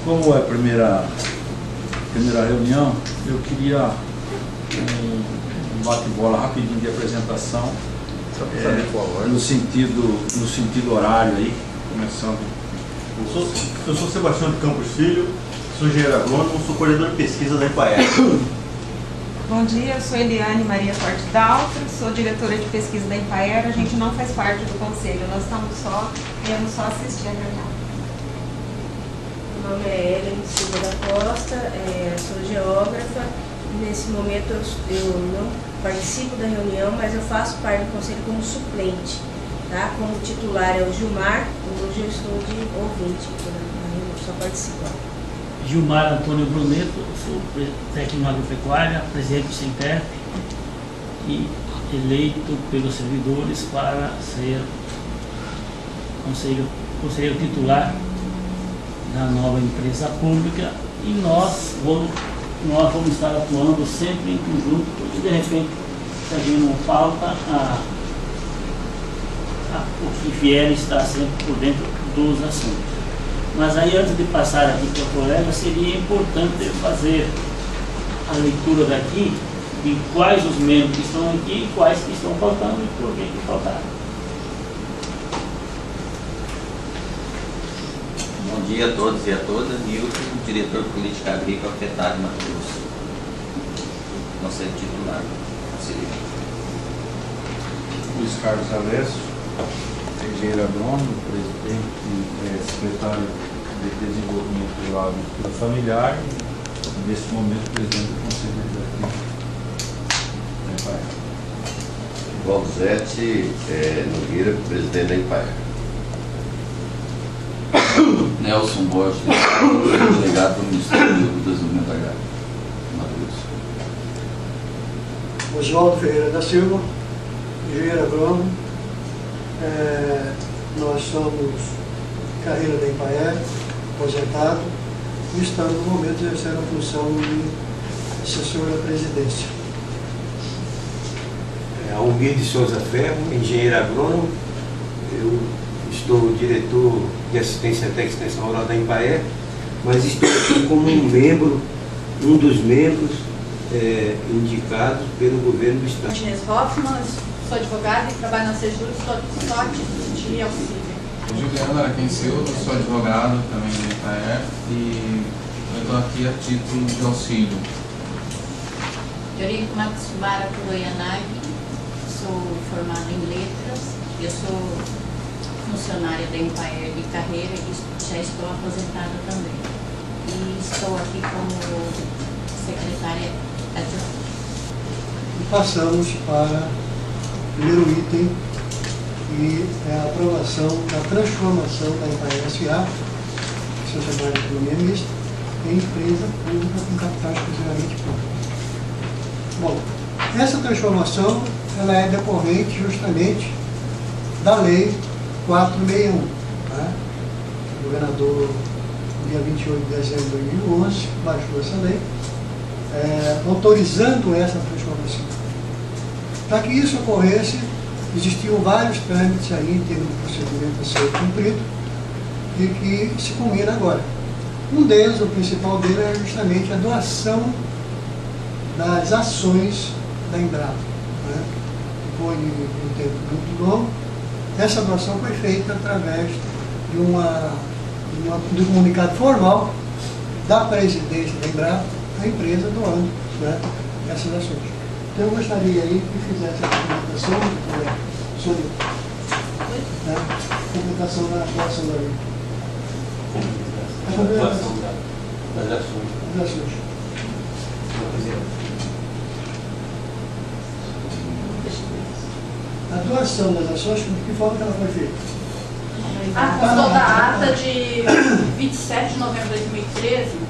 como é a primeira reunião, eu queria um bate-bola rapidinho de apresentação, no sentido horário aí, começando. Eu sou Sebastião de Campos Filho, sou engenheiro agrônomo, sou coordenador de pesquisa da Empaer. Bom dia, eu sou Eliane Maria Forte Daltro, sou diretora de pesquisa da Empaer. A gente não faz parte do conselho, nós viemos só assistir a reunião. Meu nome é Helen Silva da Costa, sou geógrafa. Nesse momento eu não participo da reunião, mas eu faço parte do conselho como suplente. Tá? Como titular é o Gilmar, hoje eu estou de ouvinte na reunião, só participando. Gilmar Antônio Bruneto, sou técnico em agropecuária, presidente do Sinterp e eleito pelos servidores para ser conselheiro titular da nova empresa pública, e nós vamos estar atuando sempre em conjunto, porque de repente, se a gente não falta, o que vier está sempre por dentro dos assuntos. Mas aí, antes de passar aqui para o colega, seria importante fazer a leitura daqui de quais os membros que estão aqui e quais que estão faltando e por que faltaram. Bom dia a todos e a todas. Nilton, diretor de Política Agrícola, FETAG, Mato Grosso. Conselho titular. Luiz Carlos Alessio, engenheiro agrônomo, presidente, secretário de Desenvolvimento Rural e Agricultura Familiar, e nesse momento presidente do Conselho da Empaer. Valzete Nogueira, presidente da Empaer. Nelson Borges, delegado do Ministério do Desenvolvimento Agrário, Mato Grosso. Oswaldo Ferreira da Silva, engenheiro agrônomo. Nós somos carreira da Empaer, aposentado, e estamos no momento de exercer a função de assessor da presidência. Almir de Souza Ferro, engenheiro agrônomo. Eu estou diretor de assistência técnica e extensão rural da Empaer, mas estou aqui como um dos membros indicados pelo governo do Estado. Inês Hoffmann, sou advogada e trabalho na Sejur, só de auxílio. Juliano Araquém Silva, sou advogado também da Empaer e eu estou aqui a título de auxílio. Yoriko Matsubara Kuroyanagi, sou formada em letras, eu sou funcionária da Empaer de carreira e já estou aposentada também. E estou aqui como secretária adjunta. E passamos para o primeiro item, que é a aprovação da transformação da Empaer S.A., Sociedade de Economia Mista, em empresa pública com capital exclusivamente público. Bom, essa transformação ela é decorrente justamente da Lei 461. Né? O governador, no dia 28 de dezembro de 2011, baixou essa lei, autorizando essa transformação. Para que isso ocorresse, existiam vários trâmites aí em termos de procedimento a ser cumprido e que se culmina agora. Um deles, o principal dele, é justamente a doação das ações da Embrapa. Né? Depois de um tempo muito longo, essa doação foi feita através de um comunicado formal da presidência da Embrapa, a empresa doando, né, essas ações. Então eu gostaria aí que fizesse a documentação sobre a publicação da doação da lei. A doação das ações. Das ações. A doação das ações, de que forma que ela foi feita? A função da ata de 27 de novembro de 2013,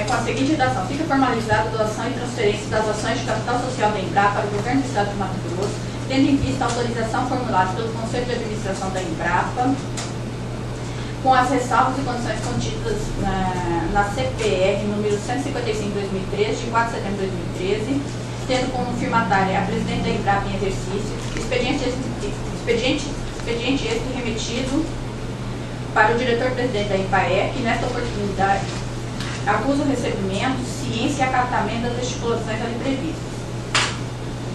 com a seguinte redação: fica formalizada a doação e transferência das ações de capital social da Embrapa para o governo do Estado de Mato Grosso, tendo em vista a autorização formulada pelo Conselho de Administração da Embrapa, com as ressalvas e condições contidas na CPR número 155/2013, de 4 de setembro de 2013, tendo como firmatária a presidente da Embrapa em exercício, expediente este remetido para o diretor-presidente da Empaer, que nesta oportunidade acusa o recebimento, ciência e acatamento das estipulações ali previstas.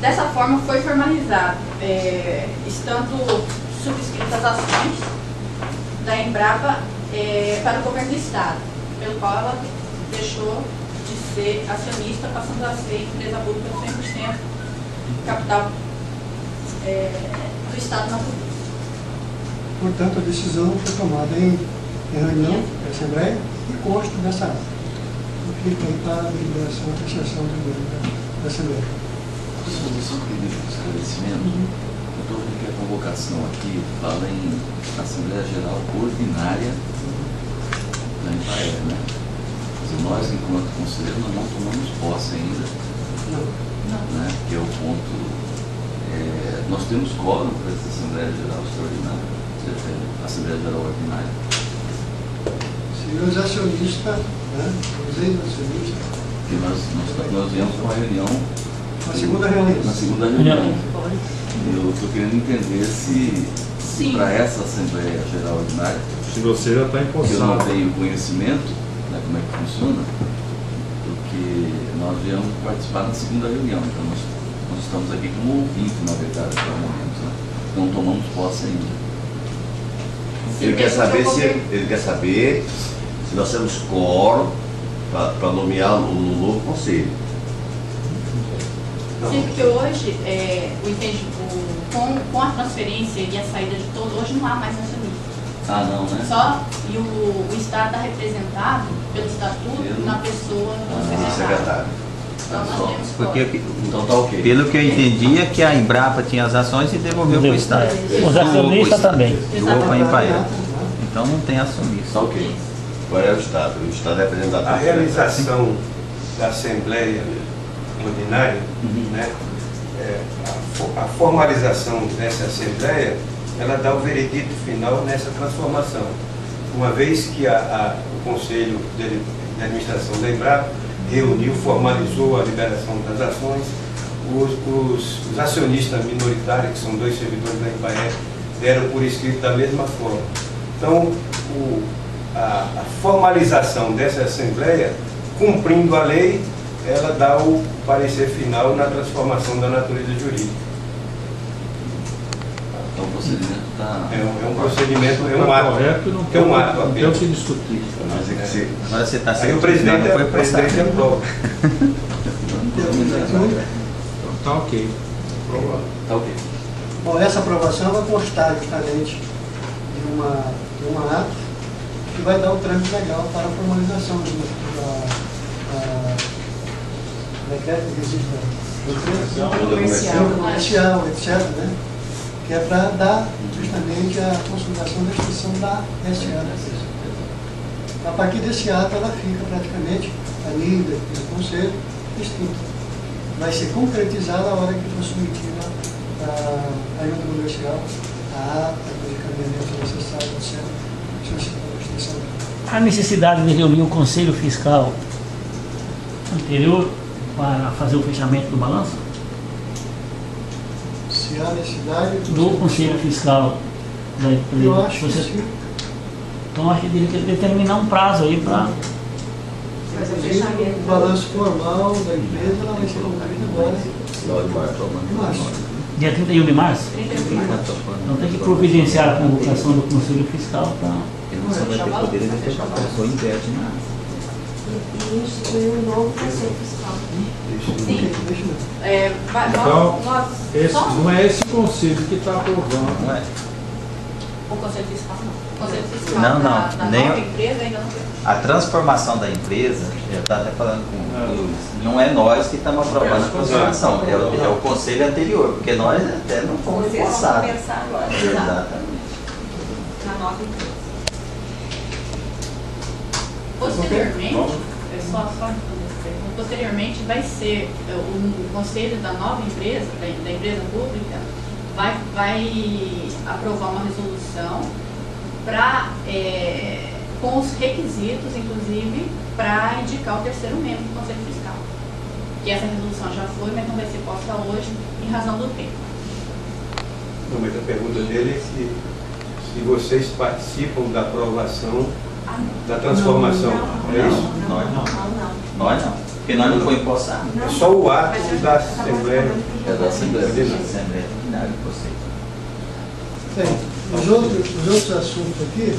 Dessa forma, foi formalizado, estando subscritas as ações da Embrapa para o governo do Estado, pelo qual ela deixou de ser acionista, passando a ser empresa pública 100% capital do Estado do Mato Grosso. Portanto, a decisão foi tomada em reunião da Assembleia e consta dessa ata. Fica aí para a deliberação e apreciação da Assembleia. Só queria um esclarecimento. Eu estou vendo que a convocação aqui fala em Assembleia Geral Ordinária da Empaer, né? Quer dizer, nós, enquanto conselheiros, não tomamos posse ainda. Não. Né? Que é o ponto. Nós temos quórum para essa Assembleia Geral Extraordinária, Assembleia Geral Ordinária. Se os acionistas, né? Os ex-acionistas. Que nós viemos para uma reunião. Na segunda reunião. Na segunda reunião. Eu estou querendo entender se para essa Assembleia Geral Ordinária, se você já está porque eu não empossado, tenho conhecimento, né, como é que funciona, porque nós viemos participar na segunda reunião, então nós estamos aqui como ouvinte, na verdade, para o momento, né? Não tomamos posse ainda. Ele quer saber se nós temos quórum para nomear um novo conselho. Sim, porque hoje, com a transferência e a saída de todos, hoje não há mais acionista. Ah, não, né? Só, e o Estado está representado pelo Estatuto na pessoa do secretário. Então nós temos Porque, então tá ok. pelo que eu entendi, é que a Embrapa tinha as ações e devolveu para o Estado. Os acionistas também. Doou para a Empaer. Então não tem acionista. Tá ok. Qual é o Estado? O Estado é representado A pelo secretário. realização da Assembleia Ordinária, né, a formalização dessa Assembleia, ela dá o veredito final nessa transformação. Uma vez que o Conselho de Administração da Embrapa reuniu, formalizou a liberação das ações, os acionistas minoritários, que são 2 servidores da Empaer, deram por escrito da mesma forma. Então, a formalização dessa Assembleia, cumprindo a lei, ela dá o parecer final na transformação da natureza jurídica. Então o procedimento está... É um procedimento, é um está ato. correto, não É um ato tem o apenas. que discutir. Mas é que se- Agora você está Aí o presidente aprova. Então tá ok. Aprovado. Tá ok. Bom, essa aprovação vai constar justamente de uma ata que vai dar o trâmite legal para a formalização da decreto de registro comercial, etc., né? Que é para dar justamente a consolidação da instituição da SA. A partir desse ato, ela fica praticamente ali do Conselho extinta. Vai ser concretizada a hora que for submetida a junta comercial, a ata, de caminhamento necessário, etc., solicitando a extinção. A necessidade de reunir o Conselho Fiscal anterior para fazer o fechamento do balanço? Se há necessidade Do Conselho Fiscal da empresa. Eu acho que sim. Então acho que deveria determinar um prazo aí para... O balanço formal da empresa ela vai ser concluído agora em março. Dia 31 de março? Então tem que providenciar a convocação do Conselho Fiscal para... Ele não só vai ter poder de fechar a pessoa inverte na E instituir um novo conselho fiscal. Sim. Então, Só não é esse conselho que está aprovando. Não é? o Conselho Fiscal não. O Conselho Fiscal Não, da nem- nova empresa ainda não foi. A transformação da empresa, eu estava até falando com o Luiz, não é nós que estamos aprovando a transformação, é o conselho anterior, porque nós até não fomos Vocês vão forçados. conversar agora. Exatamente. Na nova empresa. Posteriormente, posteriormente vai ser o conselho da nova empresa, da empresa pública, vai aprovar uma resolução com os requisitos, inclusive, para indicar o terceiro membro do Conselho Fiscal. Que essa resolução já foi, mas não vai ser posta hoje em razão do tempo. Não, mas a pergunta dele é se vocês participam da aprovação da transformação. É isso? Nós não. Nós não. Porque nós não foi empossado. É só o ato da Assembleia. É da Assembleia. Assembleia Ordinária de vocês. Bem, os outros assuntos aqui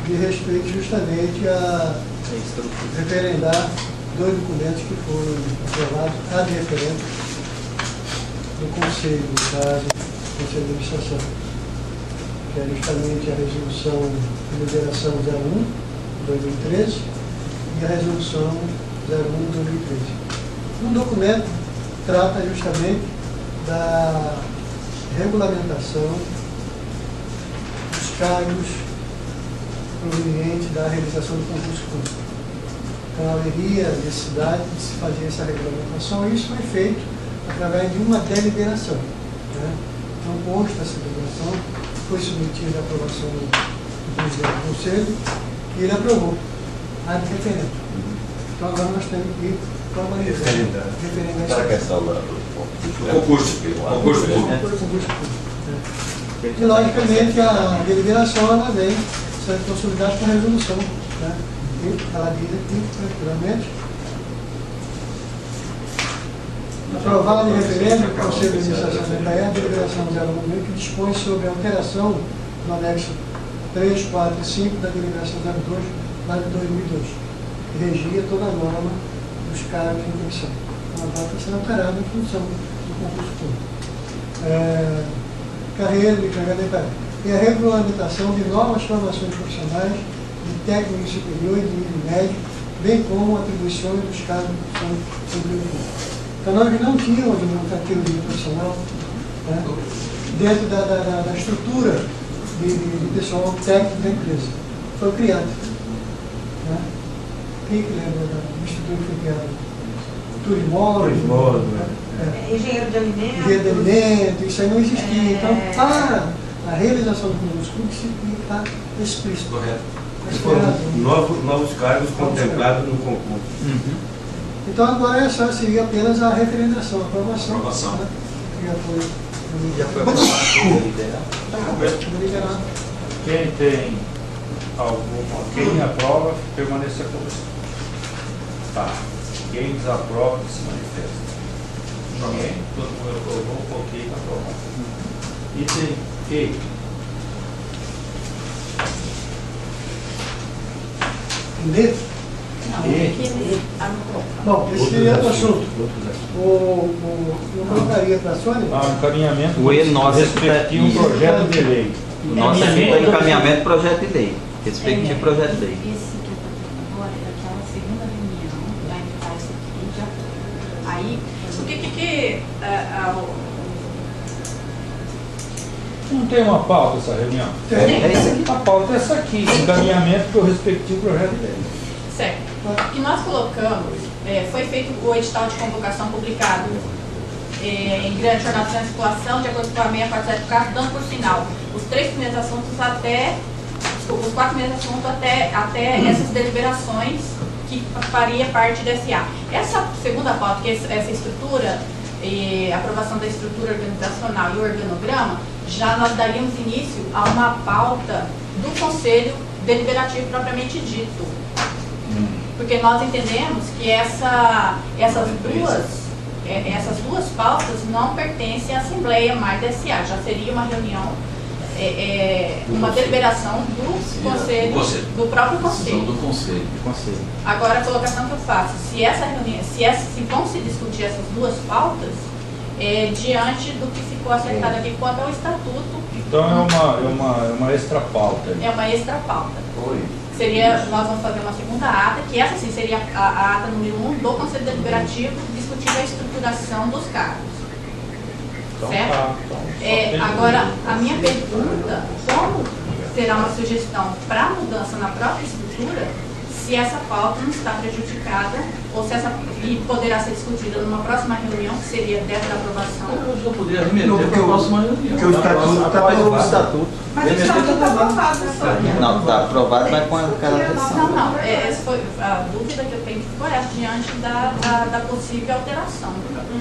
diz respeito justamente a referendar 2 documentos que foram aprovados ad referendo do Conselho, no caso, do Conselho de Administração, que é justamente a resolução de liberação 01 de 2013 e a resolução 01 de 2013. Um documento trata justamente da regulamentação dos cargos provenientes da realização do concurso público. Então, haveria necessidade de se fazer essa regulamentação, e isso foi feito através de uma deliberação. Né? Então, consta essa deliberação, foi submetida à aprovação do presidente do Conselho, e ele aprovou, ad referendo. Então, agora nós temos que formalizar. Referendar Para a questão do concurso público. E, logicamente, a deliberação ela vem sendo consolidada com a resolução. Né? E ela diz aqui, tranquilamente, aprovado em referendo do Conselho de Administração da Impaer a deliberação 01 que dispõe sobre a alteração no anexo 3, 4 e 5 da deliberação 02, lá de 2002, que regia toda a norma dos cargos em comissão. Então, agora está sendo alterada em função do concurso público. Carreira de empregado da Impaer. E a regulamentação de novas formações profissionais de técnico superior e de nível médio, bem como atribuições dos cargos de função pública. Então, nós não tínhamos uma categoria profissional, né, dentro da estrutura de pessoal técnico da empresa. Foi criado. Né? Quem que lembra da estrutura que foi criada? Turimóvel, engenheiro de alimentos. Engenheiro de alimentos, isso aí não existia. Então, para a realização do concurso público, isso está explícito. Correto. Novos cargos contemplados no concurso. Então, agora é só seguir apenas a referendação, a aprovação. Né? Já foi liberado. Quem tem alguma, quem aprova, permaneça como está. Tá. Quem desaprova, que se manifesta. Ninguém, todo mundo aprovou, ok, está aprovado. Item E. Entendeu? Bom, esse seria o assunto. Eu colocaria para a Sônia. Encaminhamento o E9 respectivo projeto de lei. O nosso é encaminhamento projeto de lei. Respectivo projeto de lei. Esse que eu estou fazendo agora é aquela segunda reunião, vai entrar isso aqui já. Aí, Não tem uma pauta essa reunião? Tem. A pauta é essa aqui, encaminhamento para o respectivo projeto de lei. Certo. O que nós colocamos, foi feito o edital de convocação publicado em grande jornal de circulação, de acordo com a 647, dando por sinal os 3 primeiros assuntos os 4 primeiros assuntos até essas deliberações que faria parte da SA. Essa segunda pauta, que é essa estrutura, aprovação da estrutura organizacional e o organograma, já nós daríamos início a uma pauta do Conselho Deliberativo propriamente dito. Porque nós entendemos que essas duas pautas não pertencem à Assembleia mais da SA, já seria uma reunião, uma deliberação do Conselho, do próprio Conselho. Do Conselho. Agora, a colocação que eu faço, se vão se discutir essas duas pautas, diante do que ficou acertado aqui quanto ao Estatuto. Então é uma extra pauta. É uma extra pauta. Nós vamos fazer uma segunda ata, que essa sim seria a ata número 1 do Conselho Deliberativo, discutindo a estruturação dos cargos. Então, certo? Agora, a minha pergunta, como será uma sugestão para mudança na própria estrutura, se essa pauta não está prejudicada ou se essa e poderá ser discutida numa próxima reunião, que seria dentro da aprovação. Eu só poderia remeter para a próxima reunião. Porque o estatuto está aprovado. Mas o estatuto está aprovado, né? Não, está aprovado, mas com aquela restrição. Não. Essa foi a dúvida que eu tenho que foi essa, diante da possível alteração.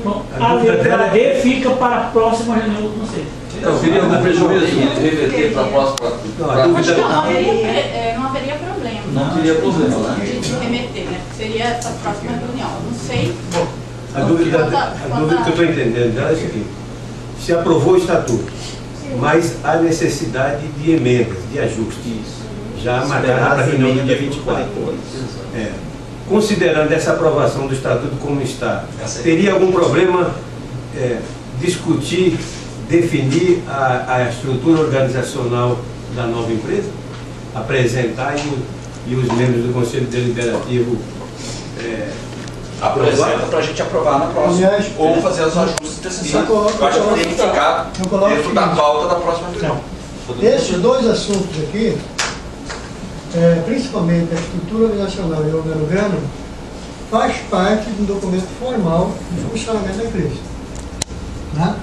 Bom, a letra D fica para a próxima reunião do Conselho. Então, seria algum prejuízo de remeter para a próxima? Não haveria problema. Não teria problema, né? De remeter, né? Seria essa próxima reunião. Eu não sei. A dúvida que eu estou entendendo dela é a seguinte: se aprovou o estatuto, mas há necessidade de emendas, de ajustes, já marcada para a reunião do dia 24. Considerando essa aprovação do estatuto como está, teria algum problema discutir, definir a estrutura organizacional da nova empresa? Apresentar e os membros do Conselho Deliberativo apresenta para a gente aprovar na próxima. Aliás, ou fazer os ajustes necessários. Eu acho que tem que ficar dentro da pauta da próxima reunião. Esses dois assuntos aqui, principalmente a estrutura organizacional e o organograma, faz parte de um documento formal de funcionamento da empresa. Né?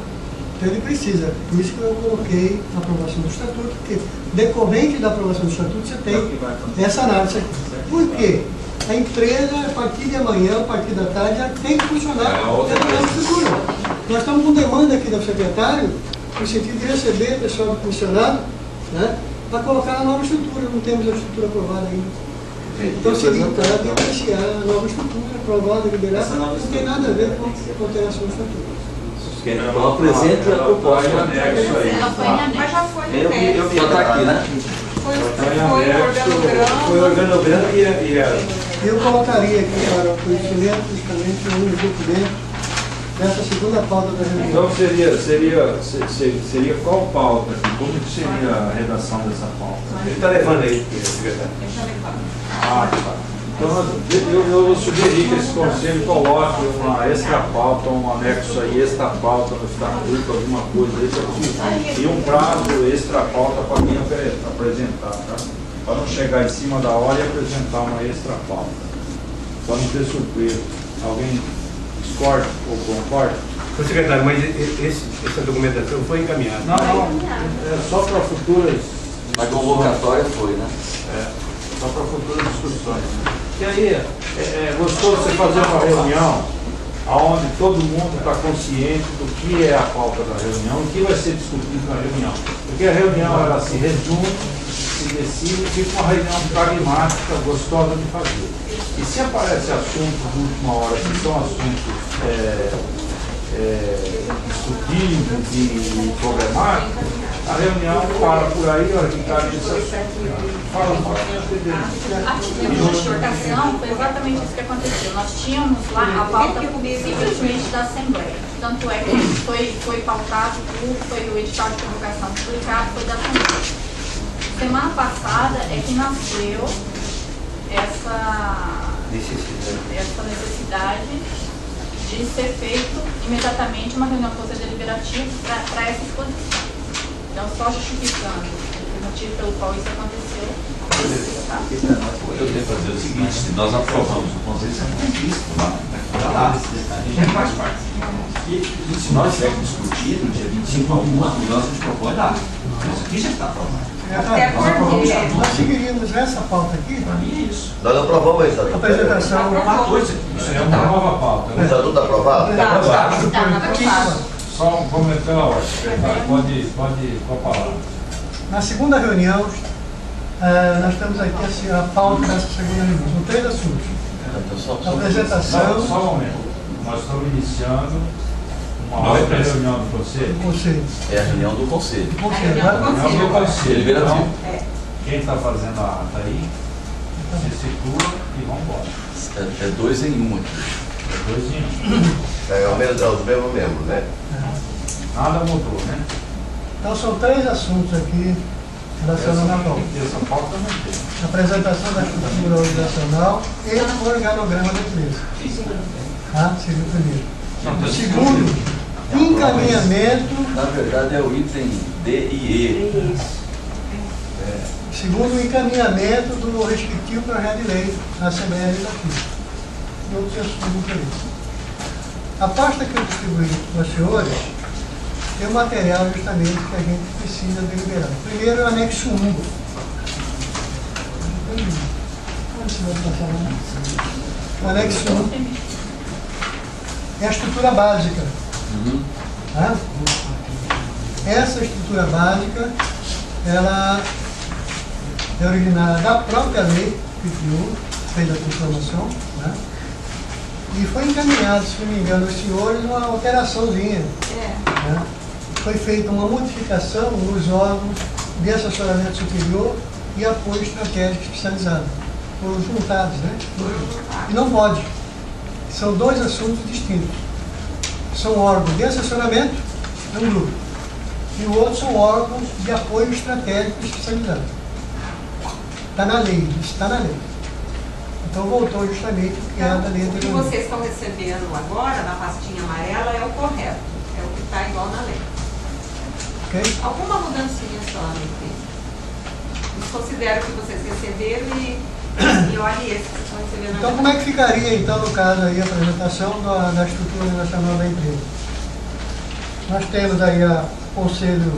Então ele precisa, por isso que eu coloquei a aprovação do estatuto, porque decorrente da aprovação do estatuto você tem essa análise aqui. Por quê? A empresa, a partir de amanhã, a partir da tarde, já tem que funcionar dentro da nova estrutura. Nós estamos com demanda aqui do secretário, no sentido de receber pessoal do funcionário, né, para colocar a nova estrutura. Não temos a estrutura aprovada ainda. Então seria para iniciar a nova estrutura, aprovada, liberada, não tem nada a ver com a alteração do estatuto. Então apresente a proposta. Mas já foi no anexo. Já está aqui, né? Foi o organograma. Foi o organograma Eu colocaria aqui para o conhecimento, justamente, um documento dessa segunda pauta da reunião. Então seria qual pauta? Como que seria a redação dessa pauta? Ele está levando aí, secretário. Ah, tá. Então eu sugeri que esse conselho coloque uma extra pauta, um anexo aí, extra pauta no estatuto, alguma coisa desse tipo. E um prazo extra pauta para quem apresentar, tá? Para não chegar em cima da hora e apresentar uma extra pauta. Para não ter surpresa. Alguém discorda ou concorda? Ô, secretário, mas essa documentação foi encaminhada? Não. É só para futuras. A convocatória foi, né? Só para futuras discussões. E aí, é gostoso você fazer uma reunião onde todo mundo está consciente do que é a pauta da reunião, o que vai ser discutido na reunião. Porque a reunião ela se resume, se decide, fica uma reunião pragmática, gostosa de fazer. E se aparece assuntos de última hora, que são assuntos discutíveis e problemáticos, a reunião para por aí, a hora que está nesse assunto. Fala um pouquinho A título de exportação, foi exatamente isso que aconteceu. Nós tínhamos lá a pauta simplesmente da Assembleia. Tanto é que foi pautado, foi o edital de convocação publicado, foi da Assembleia. Semana passada é que nasceu essa necessidade de ser feito imediatamente uma reunião do Conselho Deliberativo para essa exposição. Então, só justificando o motivo pelo qual isso aconteceu. Tá? Eu tenho que fazer o seguinte: se nós aprovamos o conselho, isso é conquista, está lá. A gente não faz parte. E se nós tivermos discutir no dia 25 algumas mudanças, a gente propõe lá. Mas aqui já está aprovado. Até porque nós seguiríamos essa pauta aqui. Para mim é isso. Nós aprovamos isso. A apresentação. Uma coisa. Isso é uma nova pauta, né? O estatuto aprovado? Está aprovado. Só um comentário, pode falar. Na segunda reunião, nós temos aqui a pauta dessa segunda reunião. São 3 assuntos. A apresentação. Só um momento. Nós estamos iniciando uma outra reunião do Conselho. É a reunião do Conselho. Reunião do Conselho. Deliberativo. Então, quem está fazendo a ata aí, se situa e vamos embora. É 2 em 1 aqui. É 2 em 1. É os mesmos membros, né? Nada mudou, né? Então são 3 assuntos aqui relacionados à pauta. Essa pauta não tem. Apresentação da estrutura organizacional e o organograma da empresa. Tá? Seria o primeiro. O segundo, encaminhamento. Na verdade é o item D e E. segundo o encaminhamento do respectivo projeto de lei da Assembleia Legislativa e outros assuntos diferentes. A pasta que eu distribuí para os senhores tem o material justamente que a gente precisa deliberar. Primeiro é o anexo 1. O anexo 1 é a estrutura básica. Tá? Essa estrutura básica, ela é originária da própria lei que criou, fez a transformação, né? E foi encaminhado, se não me engano, aos senhores, uma alteraçãozinha. Né? Foi feita uma modificação nos órgãos de assessoramento superior e apoio estratégico especializado. Foram juntados, né? E não pode. São dois assuntos distintos. São órgãos de assessoramento, é um grupo. E o outro são órgãos de apoio estratégico especializado. Está na lei, isso está na lei. Então voltou justamente o que é da lei anterior. O que vocês estão recebendo agora, na pastinha amarela, é o correto. É o que está igual na lei. Okay? Alguma mudancinha só, não tem. Considero que vocês receberam e olhe esse que vocês estão recebendo. Então como é que ficaria, então, no caso aí, a apresentação da estrutura organizacional da empresa? Nós temos aí o Conselho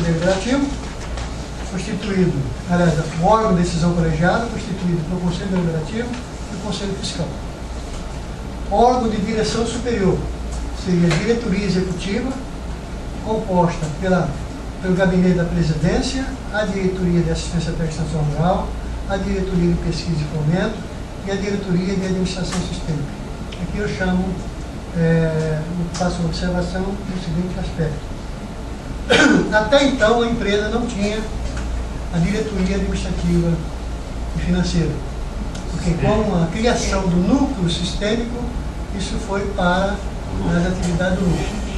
Deliberativo, constituído, aliás, o órgão de decisão colegiada, constituído pelo Conselho Deliberativo e o Conselho Fiscal. Órgão de direção superior seria a diretoria executiva, composta pelo gabinete da presidência, a diretoria de assistência técnica rural, a diretoria de pesquisa e fomento e a diretoria de administração sistêmica. Aqui eu chamo, faço uma observação no seguinte aspecto. Até então a empresa não tinha a diretoria administrativa e financeira, porque com a criação do núcleo sistêmico, isso foi para as atividades do núcleo.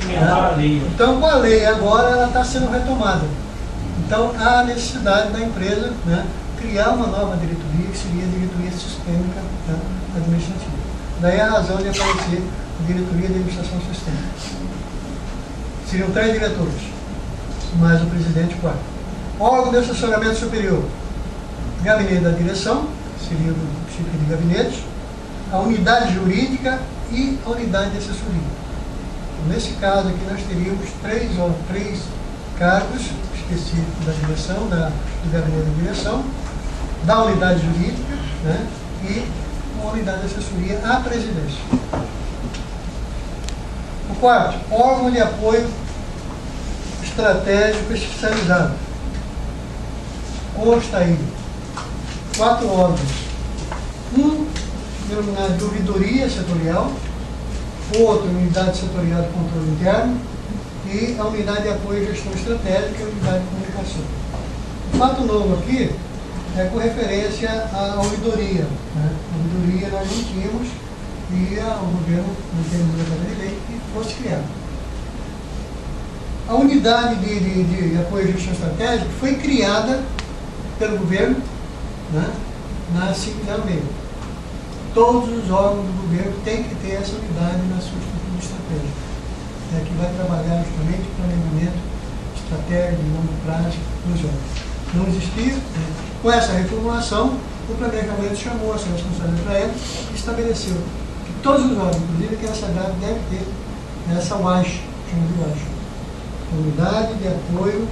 Então, com a lei agora, ela está sendo retomada. Então, há a necessidade da empresa, né, criar uma nova diretoria, que seria a diretoria sistêmica, né, administrativa. Daí a razão de aparecer a diretoria de administração sistêmica. Seriam 3 diretores, mais o presidente 4. Órgão de assessoramento superior, gabinete da direção, seria o tipo de gabinetes, a unidade jurídica e a unidade de assessoria. Nesse caso aqui nós teríamos 3 cargos específicos da direção, do gabinete da direção, da unidade jurídica, né, e uma unidade de assessoria à presidência. O quarto, órgão de apoio estratégico especializado. Consta aí 4 órgãos. Um denominado de ouvidoria setorial, outro, unidade setorial de controle interno, e a unidade de apoio e gestão estratégica e a unidade de comunicação. O fato novo aqui é com referência à ouvidoria. Né? A ouvidoria nós não tínhamos e o governo não tem nenhuma lei que fosse criada. A unidade de apoio e gestão estratégica foi criada pelo governo, né, na 506. Todos os órgãos do governo têm que ter essa unidade na sua estrutura estratégica, que vai trabalhar justamente o planejamento estratégico de longo prazo dos órgãos. Não existia, né? Com essa reformulação, o planejamento chamou essa responsabilidade para ele e estabeleceu que todos os órgãos, inclusive que essa cidade deve ter essa UASH, chama de UASH, Unidade de Apoio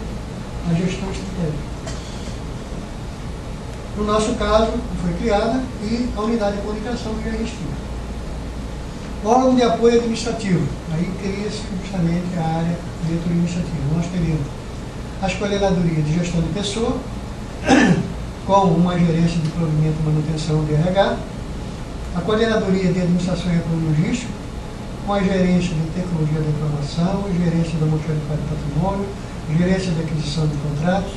à Gestão Estratégica. No nosso caso, foi criada e a unidade de comunicação já existia. Órgão de apoio administrativo. Aí cria-se justamente a área de diretoria administrativa. Nós teríamos as coordenadorias de gestão de pessoa, com uma gerência de provimento e manutenção de RH, a coordenadoria de administração e apoio logístico, com a gerência de tecnologia da informação, gerência da almoxarifado de patrimônio, gerência de aquisição de contratos,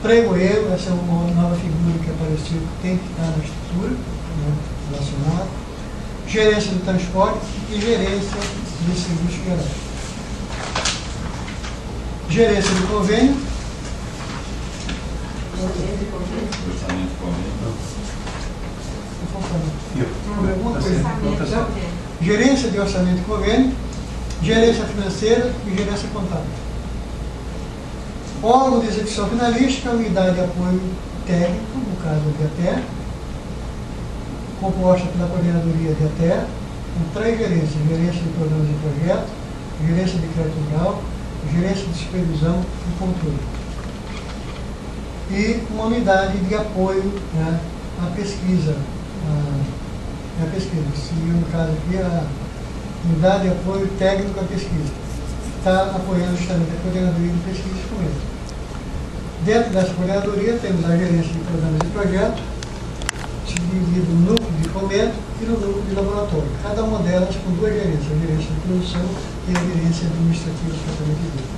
pregoeiro, essa é uma nova figura que apareceu, que tem que estar na estrutura, né, relacionada, gerência de transporte e gerência de serviços gerais. Gerência de convênio. Gerência de orçamento e convênio, gerência financeira e gerência contábil. Órgão de execução finalística, unidade de apoio técnico, no caso do DIATER, composta pela coordenadoria DIATER, com 3 gerências: gerência de programas e projetos, gerência de crédito rural, gerência de supervisão e controle. E uma unidade de apoio, né, à pesquisa. A pesquisa, seria no caso aqui a unidade de apoio técnico à pesquisa. Está apoiando justamente a coordenadoria de pesquisa e fomento. Dentro dessa coordenadoria temos a gerência de programas e projetos, dividido no núcleo de fomento e no núcleo de laboratório. Cada uma delas com 2 gerências, a gerência de produção e a gerência administrativa propriamente dita.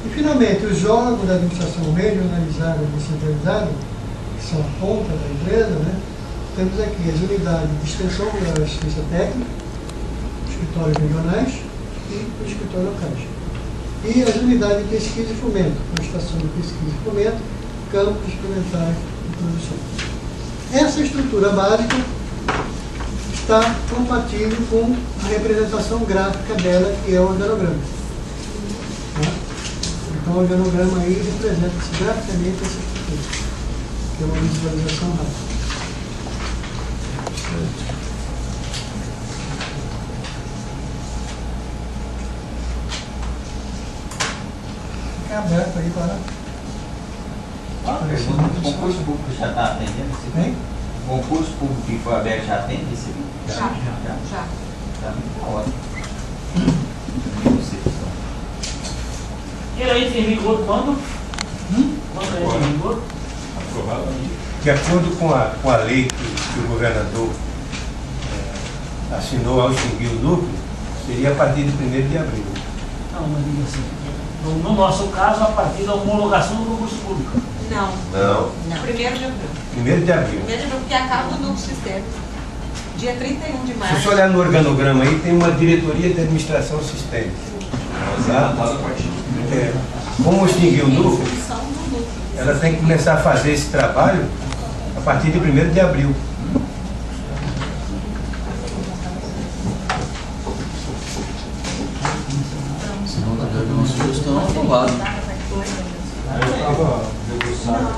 E finalmente, os órgãos da administração regionalizada e descentralizada, que são a ponta da empresa, né? Temos aqui as unidades de extensão rural e assistência técnica, escritórios regionais e os escritórios locais. E as unidades de pesquisa e fomento, com a estação de pesquisa e fomento, campos experimentais e produção. Essa estrutura básica está compatível com a representação gráfica dela, que é o organograma. Então, o organograma aí representa graficamente essa estrutura, que é uma visualização rápida. Fica aberto aí para... O concurso público já está atendendo esse vídeo? O concurso público que foi aberto já atende esse vídeo? Já. Tá muito ótimo. E aí tem vigor quando? Quando é em vigor? Aprovado. De acordo com a lei que o governador assinou ao extinguir o núcleo, seria a partir de 1º de abril. Não, mas diga assim. No nosso caso, a partir da homologação do concurso público. Não. Não. 1º de abril. 1º de abril. 1º de abril, porque acaba o novo sistema. Dia 31 de Se março. você olhar no organograma aí, tem uma diretoria de administração sistêmica. Como extinguir o núcleo, ela tem que começar a fazer esse trabalho a partir de 1º de abril. Se não dá uma sugestão, aprovado. Aí eu estava debruçado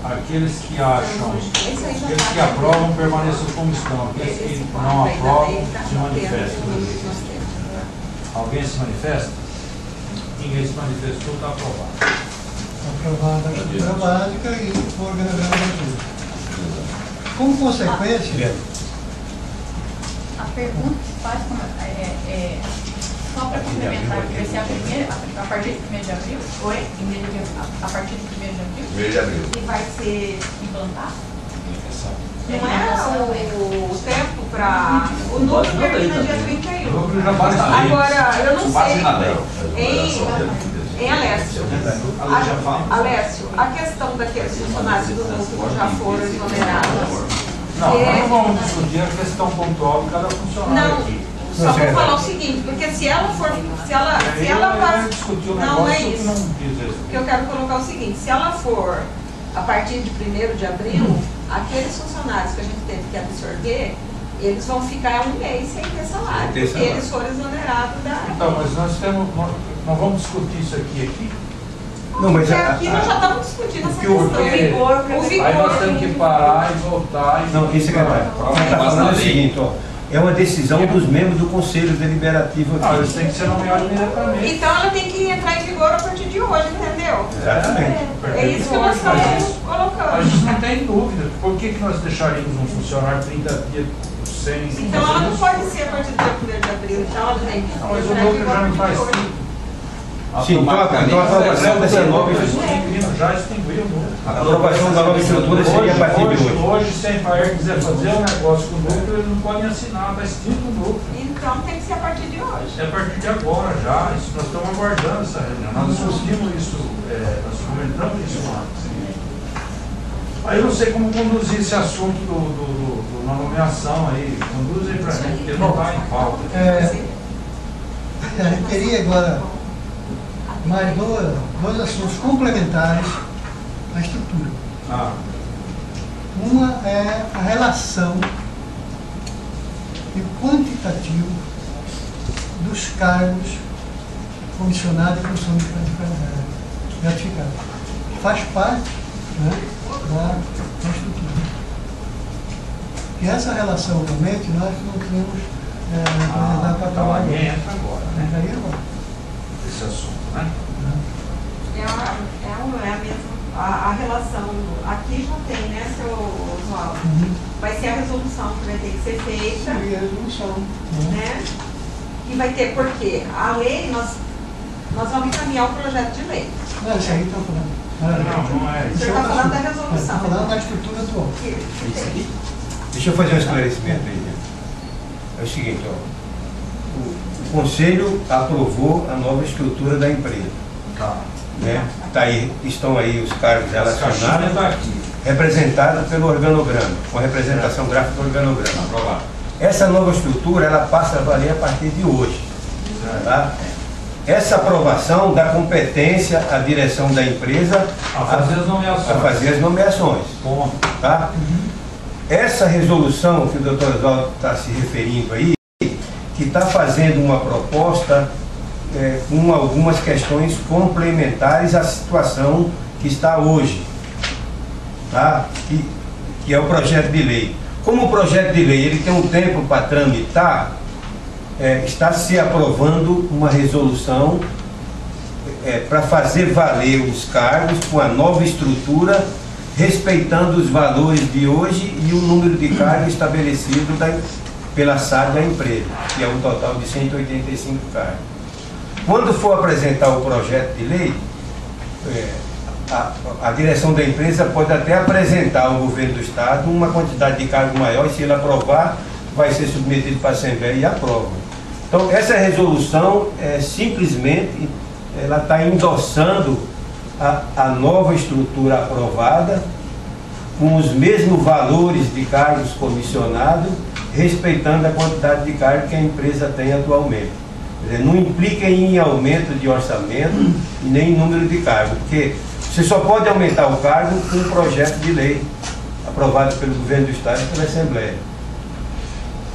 aqueles que acham, aqueles que aprovam permaneçam como estão, aqueles que não aprovam se manifestam. Alguém se manifesta? Ninguém se manifestou, está aprovado. Aprovada a estrutura básica e o organograma da tudo. Como consequência... A pergunta que faz só para complementar, vai ser a partir de 1º de abril? Oi? A partir de 1º de abril? 1º de abril. E vai ser implantado? Não é o tempo para... O núcleo termina dia 31. O núcleo já basta. Agora, eu não sei. na lei. Em Alessio. Alessio, a questão daqueles funcionários do núcleo que já foram exonerados. Não, nós não vamos discutir a questão pontual de cada funcionário aqui. Só vou falar o seguinte, porque se ela for... Se ela discutir o não é negócio que isso. não diz isso. Porque eu quero colocar o seguinte, se ela for a partir de 1º de abril, aqueles funcionários que a gente teve que absorver, eles vão ficar 1 mês sem ter salário, porque eles foram exonerados da... Então, mas nós vamos discutir isso aqui. Não, mas aqui nós já estamos discutindo essa questão. O vigor. Aí nós temos que parar e voltar. Não, isso é verdade. O que está falando é o seguinte, ó. É uma decisão dos membros do Conselho Deliberativo aqui. Eles têm que ser nomeados imediatamente. Então ela tem que entrar em vigor a partir de hoje, entendeu? Exatamente. É isso que nós estamos colocando. A gente não tem dúvida. Por que nós deixaríamos um funcionário 30 dias sem... Então ela não pode ser a partir do dia 1º de abril, então ela tem que Não, mas o núcleo já não faz tudo. Sim, então a aprovação dessa nova já extinguiu. A aprovação da nova estrutura seria a partir de hoje. Hoje, se a Empaer quiser fazer um negócio com o núcleo, eles não podem assinar, está extinto o núcleo. Então tem que ser a partir de hoje. É a partir de agora já, isso, nós estamos aguardando essa reunião. Nós discutimos isso, nós comentamos isso antes. Aí eu não sei como conduzir esse assunto na nomeação aí. Conduz aí para mim, porque não está em pauta. A gente teria agora mais dois assuntos complementares à estrutura. Uma é a relação e quantitativo dos cargos comissionados e funções gratificadas. Faz parte, né, da estrutura. E essa relação realmente nós não temos apresentar para a trabalho. Entra agora, né? Entraria agora. Esse assunto, né? A relação, aqui já tem, né, seu Oswaldo? Vai ser a resolução que vai ter que ser feita. Sim, a resolução. Né? E vai ter, por quê? A lei, nós vamos encaminhar o projeto de lei. Não, isso aí está falando. Não é isso. Você está falando da resolução. Está falando da estrutura atual. Deixa eu fazer um esclarecimento aí. É o seguinte, ó, o Conselho aprovou a nova estrutura da empresa. Tá. Né? Estão aí os cargos relacionados, tá aqui, representados pelo organograma, com a representação gráfica do organograma. Aprovado. Essa nova estrutura, ela passa a valer a partir de hoje. Tá? Essa aprovação dá competência à direção da empresa a fazer as nomeações. Ponto. Tá? Essa resolução que o doutor Oswaldo está se referindo aí, que está fazendo uma proposta com algumas questões complementares à situação que está hoje, tá? Que é o projeto de lei. Como o projeto de lei ele tem um tempo para tramitar, está se aprovando uma resolução para fazer valer os cargos com a nova estrutura, respeitando os valores de hoje e o número de cargos estabelecido pela SAD da empresa, que é um total de 185 cargos. Quando for apresentar o projeto de lei, a direção da empresa pode até apresentar ao governo do Estado uma quantidade de cargos maior, e se ele aprovar, vai ser submetido para a Assembleia e aprova. Então, essa resolução, simplesmente, ela está endossando a nova estrutura aprovada, com os mesmos valores de cargos comissionados, respeitando a quantidade de cargos que a empresa tem atualmente. Quer dizer, não implica em aumento de orçamento e nem em número de cargos, porque você só pode aumentar o cargo com um projeto de lei aprovado pelo governo do Estado e pela Assembleia.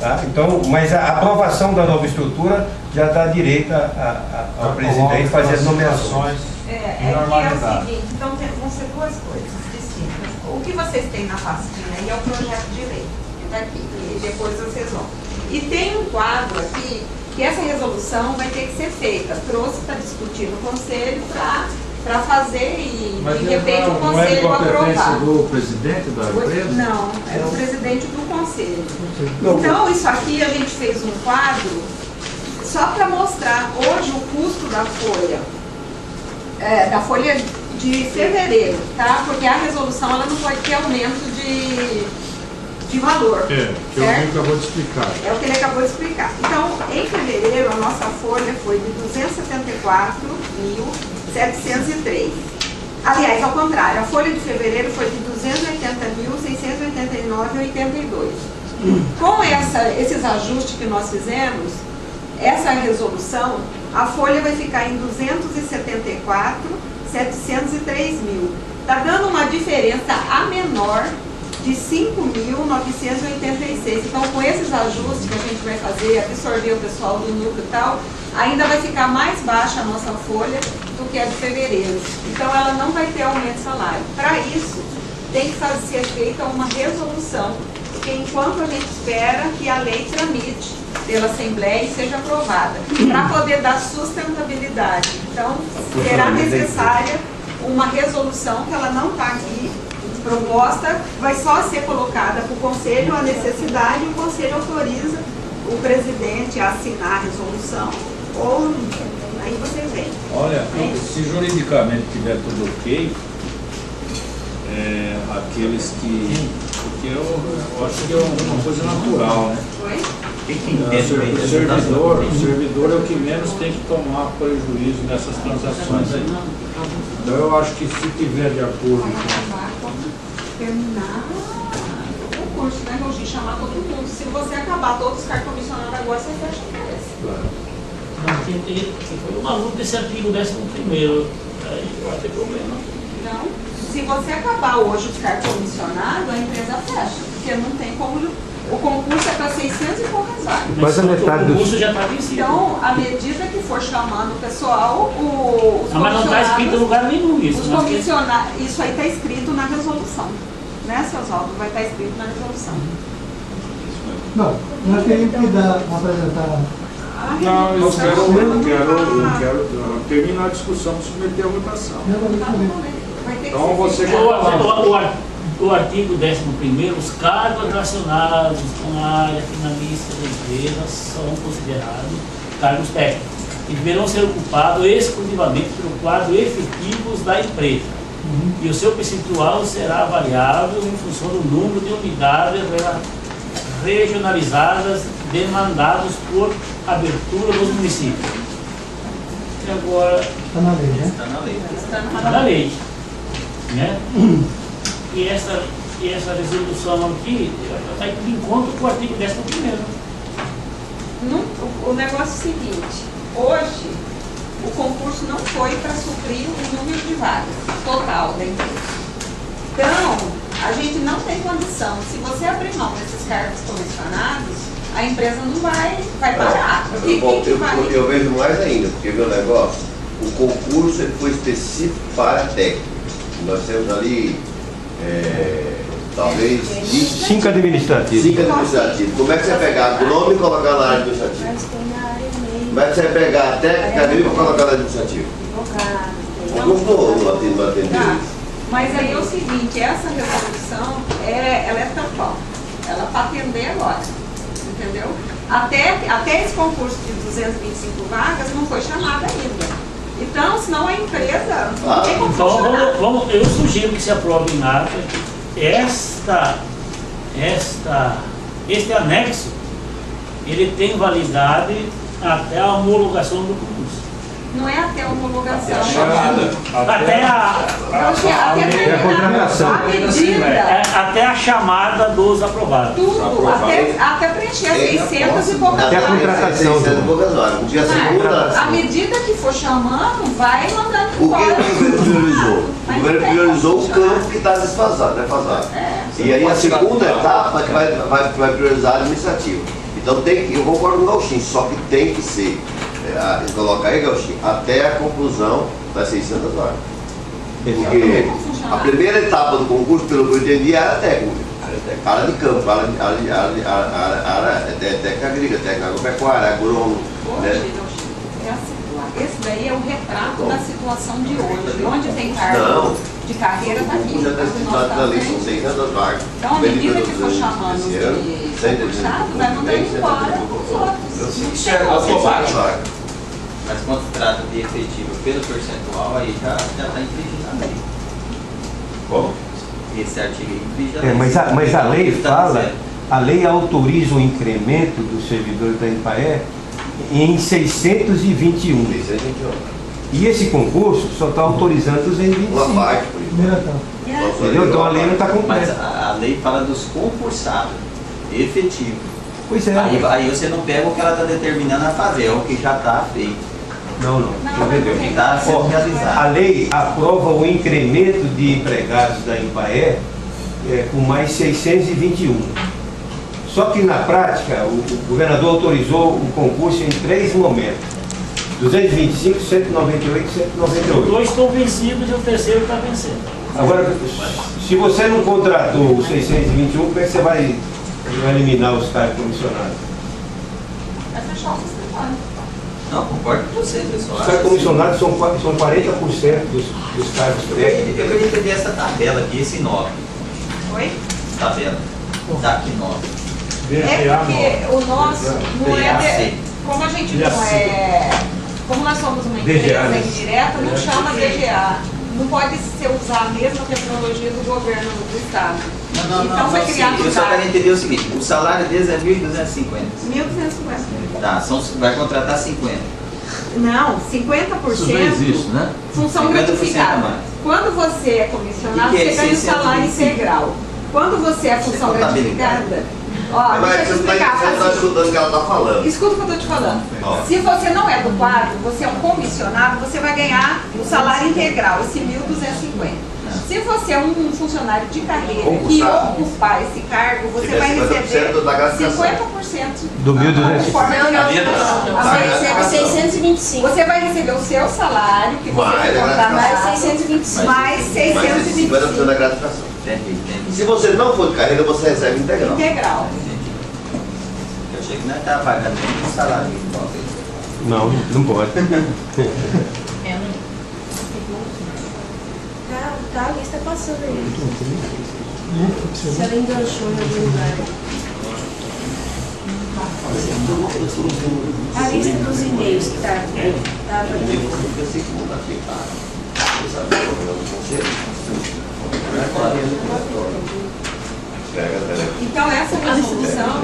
Tá? Então, mas a aprovação da nova estrutura já dá direito ao presidente fazer as nomeações. Que é o seguinte, então vão ser duas coisas distintas. O que vocês têm na pastinha aí é o projeto de lei, que está aqui, e depois vocês vão. E tem um quadro aqui que essa resolução vai ter que ser feita. Trouxe para discutir no Conselho para fazer e de repente o Conselho aprovar. Mas não é do presidente da empresa? Não, é do presidente do Conselho. Então, isso aqui a gente fez um quadro só para mostrar hoje o custo da folha de fevereiro, tá? Porque a resolução ela não pode ter aumento de valor. Que o que acabou de explicar. É o que ele acabou de explicar. Então, em fevereiro, a nossa folha foi de 274.703. Aliás, ao contrário, a folha de fevereiro foi de 280.689,82. Com esses ajustes que nós fizemos, essa resolução, a folha vai ficar em 274.703.000. Está dando uma diferença a menor de 5.986. Então, com esses ajustes que a gente vai fazer, absorver o pessoal do núcleo e tal, ainda vai ficar mais baixa a nossa folha do que a de fevereiro. Então, ela não vai ter aumento de salário. Para isso, tem que ser feita uma resolução, porque enquanto a gente espera que a lei tramite pela Assembleia e seja aprovada, para poder dar sustentabilidade. Então, será necessária uma resolução que ela não está aqui proposta, vai só ser colocada para o Conselho a necessidade e o Conselho autoriza o presidente a assinar a resolução ou aí você vem. Olha, se juridicamente tiver tudo ok, aqueles que... Porque eu acho que é uma coisa natural, né? Oi? O servidor é o que menos tem que tomar prejuízo nessas transações aí. Então eu acho que se tiver de acordo com... terminar o curso, né, Rogi? Chamar todo mundo. Se você acabar todos os cargos comissionados agora, você fecha a cabeça. Claro. Foi uma luta desse artigo 11º, aí vai ter problema. Não. Se você acabar hoje os cargos comissionados, a empresa fecha, porque não tem como O concurso é para 600 e poucas vagas. Mas a metade o concurso já está vencido. Então, à medida que for chamando o pessoal, os mas não está escrito em lugar nenhum isso. Os comissionados, isso aí está escrito na resolução. Né, seu Oswaldo? Vai estar escrito na resolução. Não, nós temos que apresentar. Não, eu quero terminar a discussão e submeter a votação. Então você o artigo 11º, os cargos relacionados com a área finalista da empresa são considerados cargos técnicos e deverão ser ocupados exclusivamente pelo quadro efetivos da empresa. E o seu percentual será variável em função do número de unidades regionalizadas demandados por abertura dos municípios. E agora... Está na lei, né? Está na lei. Está na lei. Né? E essa resolução aqui está de encontro com o artigo 11º. O negócio é o seguinte, hoje o concurso não foi para suprir o número de vagas total da empresa. Então, a gente não tem condição. Se você abrir mão desses cargos comissionados, a empresa não vai parar. Eu vejo mais ainda, porque meu negócio, o concurso ele foi específico para técnico. Nós temos ali, talvez, 5 administrativos. 5 administrativos. Como é que você vai pegar agrônomo e colocar na área administrativa? Como é que você vai pegar técnica agrícola e colocar na administrativa? Eu não vou atender. Mas aí é o seguinte, essa resolução, ela é tampão. Ela é para atender agora, entendeu? Até esse concurso de 225 vagas não foi chamado ainda. Então, senão a empresa não tem como funcionar. Então, eu sugiro que se aprove em ata este anexo, ele tem validade até a homologação do concurso. Não é até a homologação. Até a contratação. A medida. Até a chamada dos aprovados. Tudo. Até preencher 600 e poucas Até a contratação. À medida que for chamando, vai mandando O que embora. o governo priorizou? O governo priorizou o campo que está desfasado, defasado. E aí a segunda etapa que vai priorizar a administrativa. Então eu concordo com o Gauchinho, só que tem que ser, colocar aí, Gauchinho, até a conclusão das 600 vagas. Porque a primeira etapa do concurso, pelo que eu entendi, era técnica. Área de campo, área técnica agrícola, técnica agropecuária, agrônomo. Esse daí é o retrato da situação de hoje. Onde tem cargo de carreira está aqui. Já está estipulado na lei, são 600 vagas. Então, à medida que for chamando de concursado, vai mandar embora os outros. Isso é automático. Mas quando se trata de efetivo pelo percentual, aí já está infringindo a lei. Como? Esse artigo infringe a lei. Mas a lei fala, a lei autoriza o incremento dos servidores da EMPAER em 621. E esse concurso só está autorizando 225. Uma parte, por isso. Entendeu? Então a lei não está completa. Mas a lei fala dos concursados, efetivo. Pois é. Aí você não pega o que ela está determinando a fazer, é o que já está feito. Não. Entendeu? Está sendo realizado. A lei aprova o incremento de empregados da EMPAER com mais 621. Só que na prática, o governador autorizou o concurso em 3 momentos. 225, 198 e 198. 2 estão vencidos e o terceiro está vencendo. Agora, se você não contratou os 621, como é que você vai eliminar os cargos comissionados? Vai fechar o sistema. Não, concordo com você, pessoal. Os cargos comissionados são 40% dos cargos técnicos. Eu queria entender essa tabela aqui, esse 9. Oi? Tabela. Tá aqui 9. É porque o nosso não é. Como a gente não é. Como nós somos uma empresa indireta, não chama DGA. Não pode ser usar a mesma tecnologia do governo do Estado. Então foi criado. Eu só quero entender o seguinte: o salário deles é 1.250. 1.250. Tá, vai contratar 50. Não, 50%. Isso não existe, né? Função gratificada. Quando você é comissionado, você ganha o salário integral. Quando você é função gratificada. Ó, deixa eu te explicar. Você está escutando o que ela está falando. Escuta o que eu estou te falando. Se você não é do quadro, você é um comissionado, você vai ganhar o salário integral, esse 1.250. Se Se você é um funcionário de carreira e ocupar esse cargo, você vai receber 50% do 1.200. Vai receber 625. Você vai receber o seu salário, que você vai contar mais 625. Mais 625. 50% da gratificação. Se você não for de carreira, você recebe integral. Integral. Eu achei que não estava pagando nem salário. Não, não pode. Tá, a lista passando aí. Se ela enganchou em algum lugar. A lista dos e-mails que tá Então essa resolução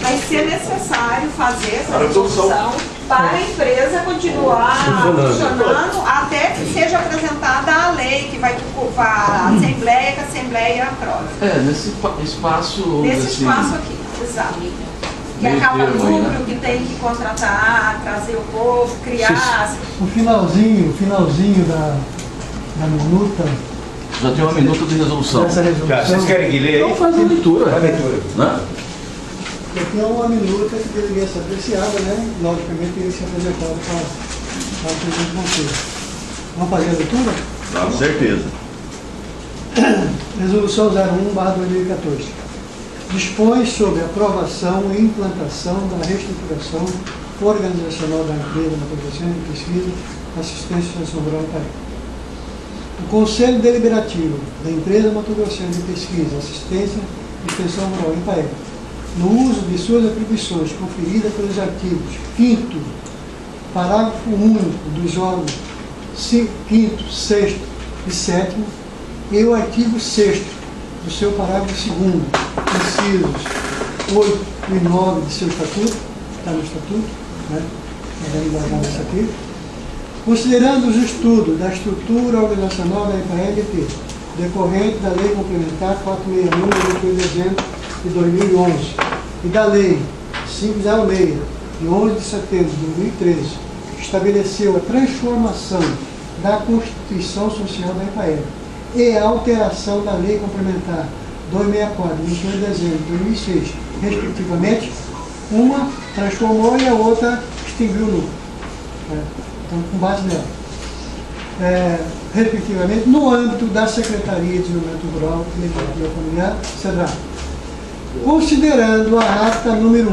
vai ser necessário fazer essa resolução para a empresa continuar funcionando até que seja apresentada a lei que vai para a Assembleia, que a Assembleia aprove. Nesse espaço... Nesse espaço aqui, exato. Que acaba número, que tem que contratar, trazer o povo, criar... O finalzinho da minuta... Já tem uma minuta de resolução. Vocês querem que leia aí? Então faz a leitura. Faz a leitura. Né? Aqui é uma minuta que deveria ser apreciada, né? Logicamente, teria que ser apresentada para o presidente do conselho. Vamos fazer a leitura? Com certeza. Resolução 01/2014. Dispõe sobre a aprovação e implantação da reestruturação organizacional da empresa na produção de pesquisa, assistência e extensão rural Ipaé. O Conselho Deliberativo da Empresa Mato Grossense de Pesquisa, Assistência e Extensão Rural Ipaé, no uso de suas atribuições conferidas pelos artigos 5º, parágrafo único dos órgãos 5º, 6º e 7º e o artigo 6º do seu parágrafo 2º, incisos 8 e 9 de seu estatuto, está no estatuto, né? Vamos guardar isso aqui. Considerando os estudos da estrutura organizacional da IPAE-DT, decorrente da Lei Complementar 461, de 8 de dezembro de 2011, e da Lei 506, de 11 de setembro de 2013, que estabeleceu a transformação da Constituição Social da IPAE e a alteração da Lei Complementar 264, de 21 de dezembro de 2006, respectivamente, uma transformou e a outra extinguiu o lucro. Então, com base nela. Respectivamente, no âmbito da Secretaria de Desenvolvimento Rural e Agricultura Familiar, SEDRAC. Considerando a ata número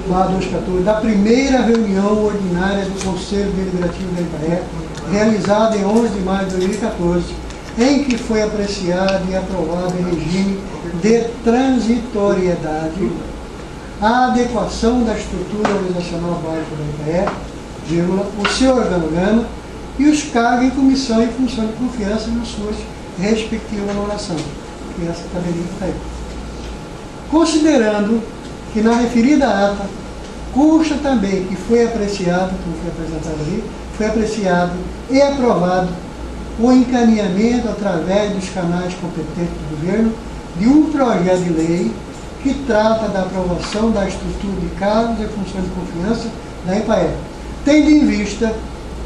1/2014, da primeira reunião ordinária do Conselho Deliberativo da IPAE, realizada em 11 de maio de 2014, em que foi apreciado e aprovado em regime de transitoriedade a adequação da estrutura organizacional básica da IPAE, o seu organograma e os cargos em comissão e função de confiança nas suas respectivas valorações. E essa tabelinha está aí. Considerando que na referida ata consta também que foi apreciado, como foi apresentado ali, foi apreciado e aprovado o encaminhamento através dos canais competentes do governo de um projeto de lei que trata da aprovação da estrutura de cargos e funções de confiança da IPAE, tendo em vista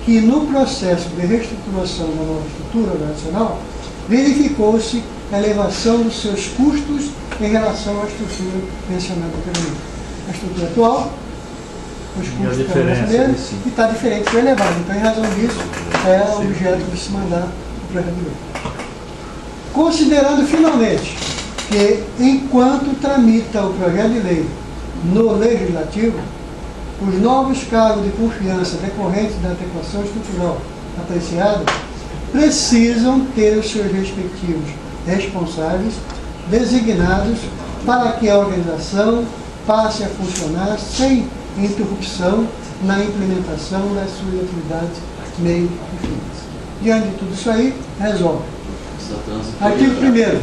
que no processo de reestruturação da nova estrutura organizacional verificou-se a elevação dos seus custos em relação à estrutura mencionada anteriormente. A estrutura atual, os custos estão mesmos e está diferente, foi elevado. Então, em razão disso, é objeto de se mandar o projeto de lei. Considerando finalmente que, enquanto tramita o projeto de lei no Legislativo, os novos cargos de confiança decorrentes da adequação estrutural apreciada precisam ter os seus respectivos responsáveis designados para que a organização passe a funcionar sem interrupção na implementação das suas atividades, meios e fins. Diante de tudo isso aí, resolve. Artigo 1º.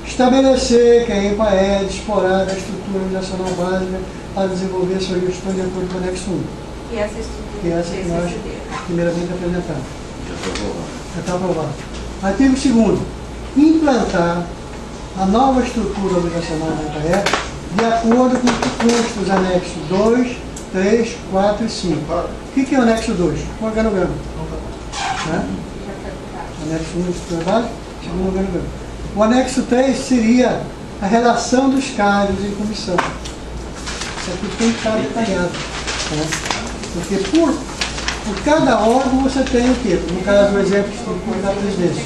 Estabelecer que a IPAE disporá da estrutura organizacional básica para desenvolver sua gestão de acordo com o anexo 1. E essa estrutura? Que essa que nós, primeiramente, apresentamos. Já está aprovado. Artigo 2º. Implantar a nova estrutura organizacional da IPAE de acordo com o que consta os anexos 2, 3, 4 e 5. O que é o anexo 2? O organograma. Né? Anexo 1 estrutura básica, segundo organograma. O anexo 3 seria a relação dos cargos em comissão. Isso aqui tem que estar detalhado. Né? Porque por cada órgão você tem o quê? No caso, o exemplo da presidência.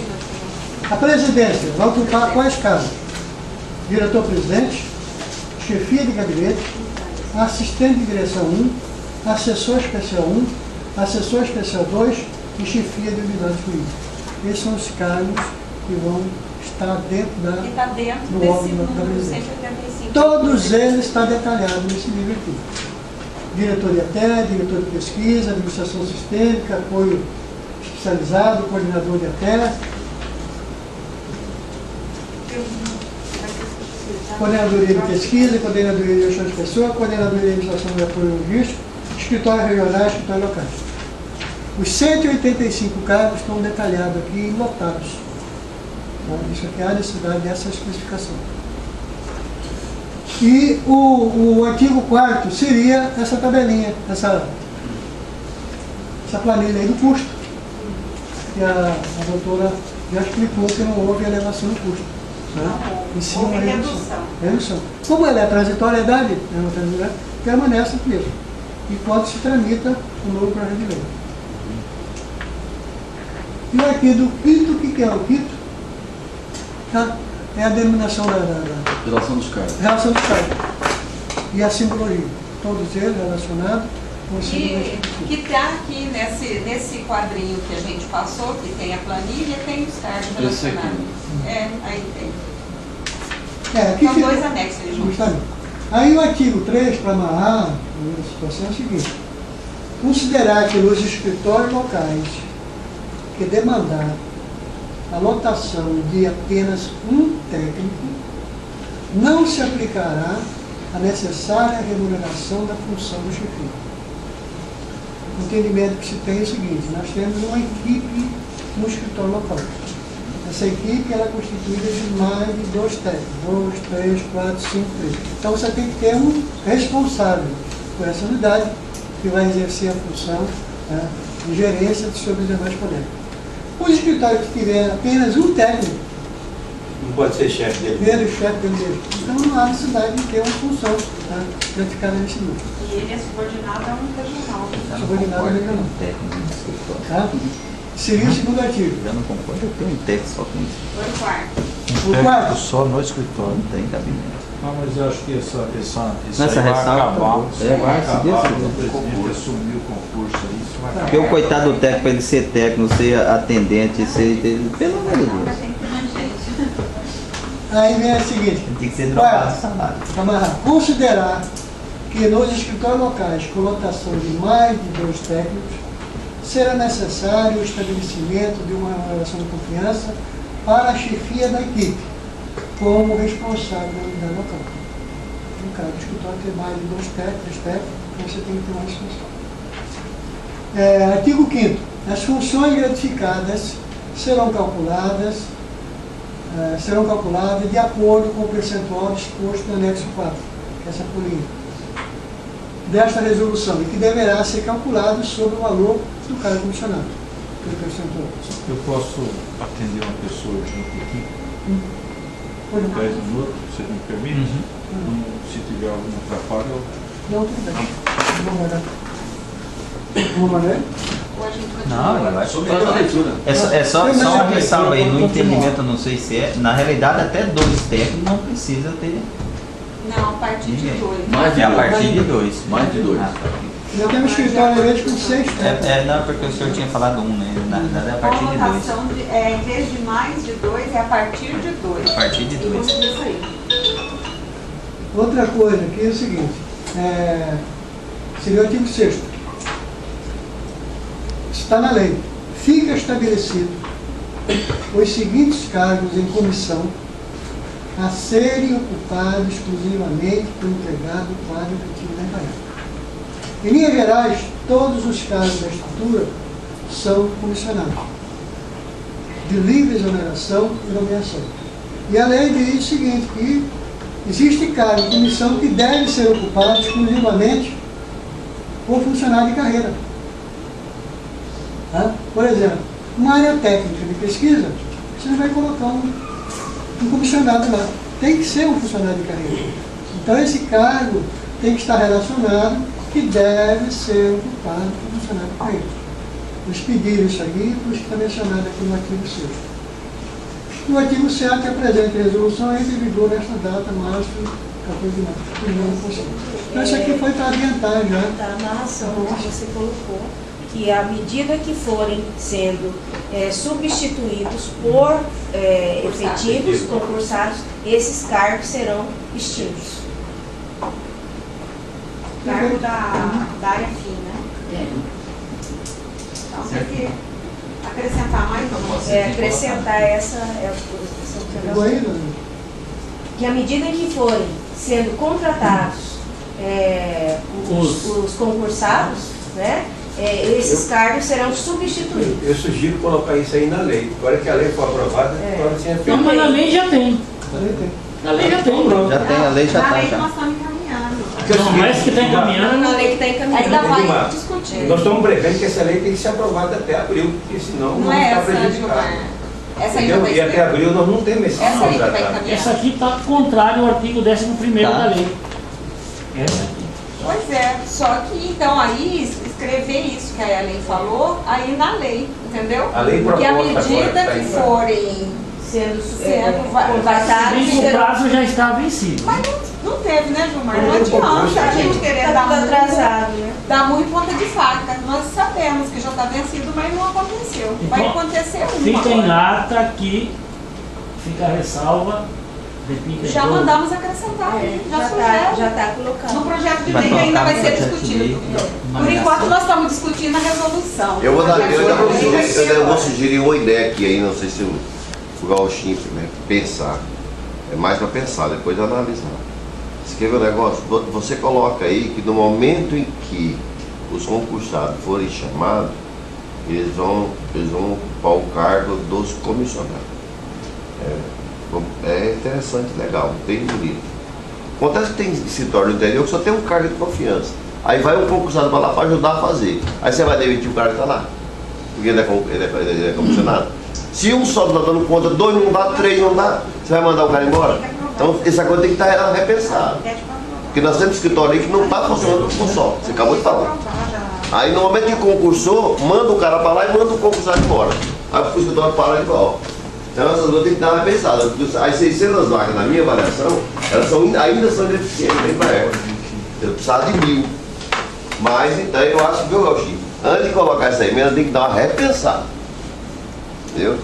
A presidência vai ocupar quais cargos? Diretor-presidente, chefia de gabinete, assistente de direção 1, assessor especial 1, assessor especial 2 e chefia de unidade jurídica. Esses são os cargos que vão estar dentro do órgão da presidência. Todos eles estão detalhados nesse livro aqui. Diretor de ATE, diretor de pesquisa, administração sistêmica, apoio especializado, coordenador de ATE, coordenadoria de pesquisa, coordenadoria de gestão de pessoa, coordenadoria de administração de apoio logístico, escritório regional, escritório locais. Os 185 cargos estão detalhados aqui e lotados. Então, isso aqui é a necessidade dessa especificação. E o artigo 4º seria essa tabelinha, essa planilha aí do custo. Que a doutora já explicou que não houve elevação do custo. Né? Em si, uma redução. Como ela é transitoriedade, permanece mesmo. Enquanto se tramita o novo projeto de lei. E o artigo 5º, o que é o 5º? Tá? É a denominação da relação dos cargos. Relação dos cargos. E a simbologia. Todos eles relacionados com o simbologia. Que está aqui nesse quadrinho que a gente passou, que tem a planilha, tem os cargos relacionados. Aí tem. Aqui são dois anexos aí juntos. Aí o artigo 3, para amarrar a situação, é o seguinte: considerar que nos escritórios locais que demandar a lotação de apenas um técnico, não se aplicará a necessária remuneração da função do chefia. O entendimento que se tem é o seguinte: nós temos uma equipe no escritório local. Essa equipe ela é constituída de mais de 2 técnicos, 2, 3, 4, 5, 3. Então você tem que ter um responsável por essa unidade que vai exercer a função de gerência sobre os demais colegas. Os escritórios que tiverem apenas um técnico, não pode ser chefe dele. Então não há necessidade de ter uma função gratificada nesse número. E ele é subordinado a um regional. Subordinado a um regional. Tá? Seria o segundo artigo. Já não concordo, eu tenho um técnico só com isso. O quarto só no escritório. Não tem cabimento. Não, mas eu acho que isso nessa vai ressalva, acabar. Vai acabar quando o presidente assumir o concurso aí. Isso vai acabar. Porque o coitado do técnico, para ele ser técnico, ser atendente, pelo amor de Deus. Aí vem o seguinte: tem que ser drogado. Considerar que nos escritórios locais com lotação de mais de 2 técnicos, será necessário o estabelecimento de uma relação de confiança para a chefia da equipe, como responsável da unidade local. No caso do escritório ter mais de 2 técnicos, 3 técnicos, você tem que ter uma responsável. Artigo 5º. As funções gratificadas serão calculadas de acordo com o percentual disposto no anexo 4, que é essa folhinha, desta resolução, e que deverá ser calculado sobre o valor do cargo comissionado, pelo percentual. Eu posso atender uma pessoa junto aqui? Por 10 minutos, você me permite? Se tiver algum atrapalho, eu... Não, tudo bem. Vamos olhar. Vamos olhar? Não, eu acho que é só uma ressalva aí no entendimento, não sei se é. Na realidade, até 2 técnicos não precisa ter. Não, a partir de 2. Mais de a partir de 2. Mais de 2. Já temos escritório de com 6 técnicos. Não, porque o senhor tinha falado 1, né? Na verdade, é a partir de 2. Em vez de mais de 2, é a partir de 2. A partir de 2. Outra coisa aqui é o seguinte: seria o artigo 6º. Está na lei. Fica estabelecido os seguintes cargos em comissão a serem ocupados exclusivamente pelo empregado do quadro efetivo da empresa. Em linhas gerais, todos os cargos da estrutura são comissionados, de livre exoneração e nomeação. E a lei diz o seguinte, que existe cargo em comissão que deve ser ocupado exclusivamente por funcionário de carreira. Por exemplo, Uma área técnica de pesquisa, você não vai colocar um comissionado lá. Tem que ser um funcionário de carreira. Então esse cargo tem que estar relacionado que deve ser ocupado por funcionário de carreira. Eles pediram isso aí, por isso que está mencionado aqui no artigo 6. No artigo 7, a presente resolução entra em vigor nesta data, março 14 de março. Então isso aqui foi para adiantar já. A narração que você colocou, que à medida que forem sendo substituídos por efetivos, concursados, esses cargos serão extintos. Cargo da área fina. Então tem que acrescentar mais uma. Acrescentar essa que à medida em que forem sendo contratados os concursados, né, esses cargos serão substituídos. Eu sugiro colocar isso aí na lei. Agora que a lei for aprovada, pode ser feito. Não, mas na lei já tem. Na lei já tem. Já tem, a lei já Na lei está. nós estamos encaminhando. Não, mas que está encaminhando. Na lei que está encaminhando. Ainda vai discutir. Nós estamos prevendo que essa lei tem que ser aprovada até abril, porque senão Não vamos é estar essa, prejudicados. Gilmar. Essa aí Entendeu? vai E até abril nós não temos esse Essa aí que vai contratado. encaminhar. Essa aqui está contrário ao artigo 11º da lei. Essa aqui. Pois é, só que então aí escrever isso que a Ellen falou, aí na lei, entendeu? A lei Porque à proposta medida agora que está em forem sendo contratados, Se bem que o prazo já está vencido. mas não teve, né, Gilmar? Não adianta a gente querer dar tudo atrasado, né? Dá muito ponta de faca. Nós sabemos que já está vencido, mas não aconteceu. Vai Então, acontecer Fica em agora. ata que fica a ressalva. Repica Já todo. mandamos acrescentar, já sugere. Já está colocado. No projeto de Vai lei que ainda colocar vai no ser projeto de discutido. lei. Por enquanto nós estamos discutindo a resolução. Eu vou, dar, Projeto eu de vou lei sugerir, vai ser eu vou agora. sugerir uma ideia aqui aí, não sei se o Gauchinho pensar. É mais para pensar, depois de analisar. Você quer ver o negócio? Você coloca aí que no momento em que os concursados forem chamados, eles vão ocupar o cargo dos comissionados. É interessante, legal, bem bonito. Acontece que tem escritório no interior que só tem um cargo de confiança. Aí vai um concursado para lá para ajudar a fazer. Aí você vai demitir o cara que está lá. Porque ele é comissionado. Se um só está dando conta, 2 não dá, 3 não dá, você vai mandar o cara embora? Então essa coisa tem que estar repensada. Porque nós temos escritório aí que não está funcionando com só. Você acabou de falar. Aí no momento que concursou, manda o cara para lá e manda o concursado embora. Aí o escritório para igual. Então essas coisas tem que dar repensada. As 600 vagas, na minha avaliação, elas ainda são deficientes bem para ela. Eu precisava de 1000. Mas então eu acho, viu, Gauchinho? Antes de colocar essa emenda, tem que dar uma repensada. Entendeu?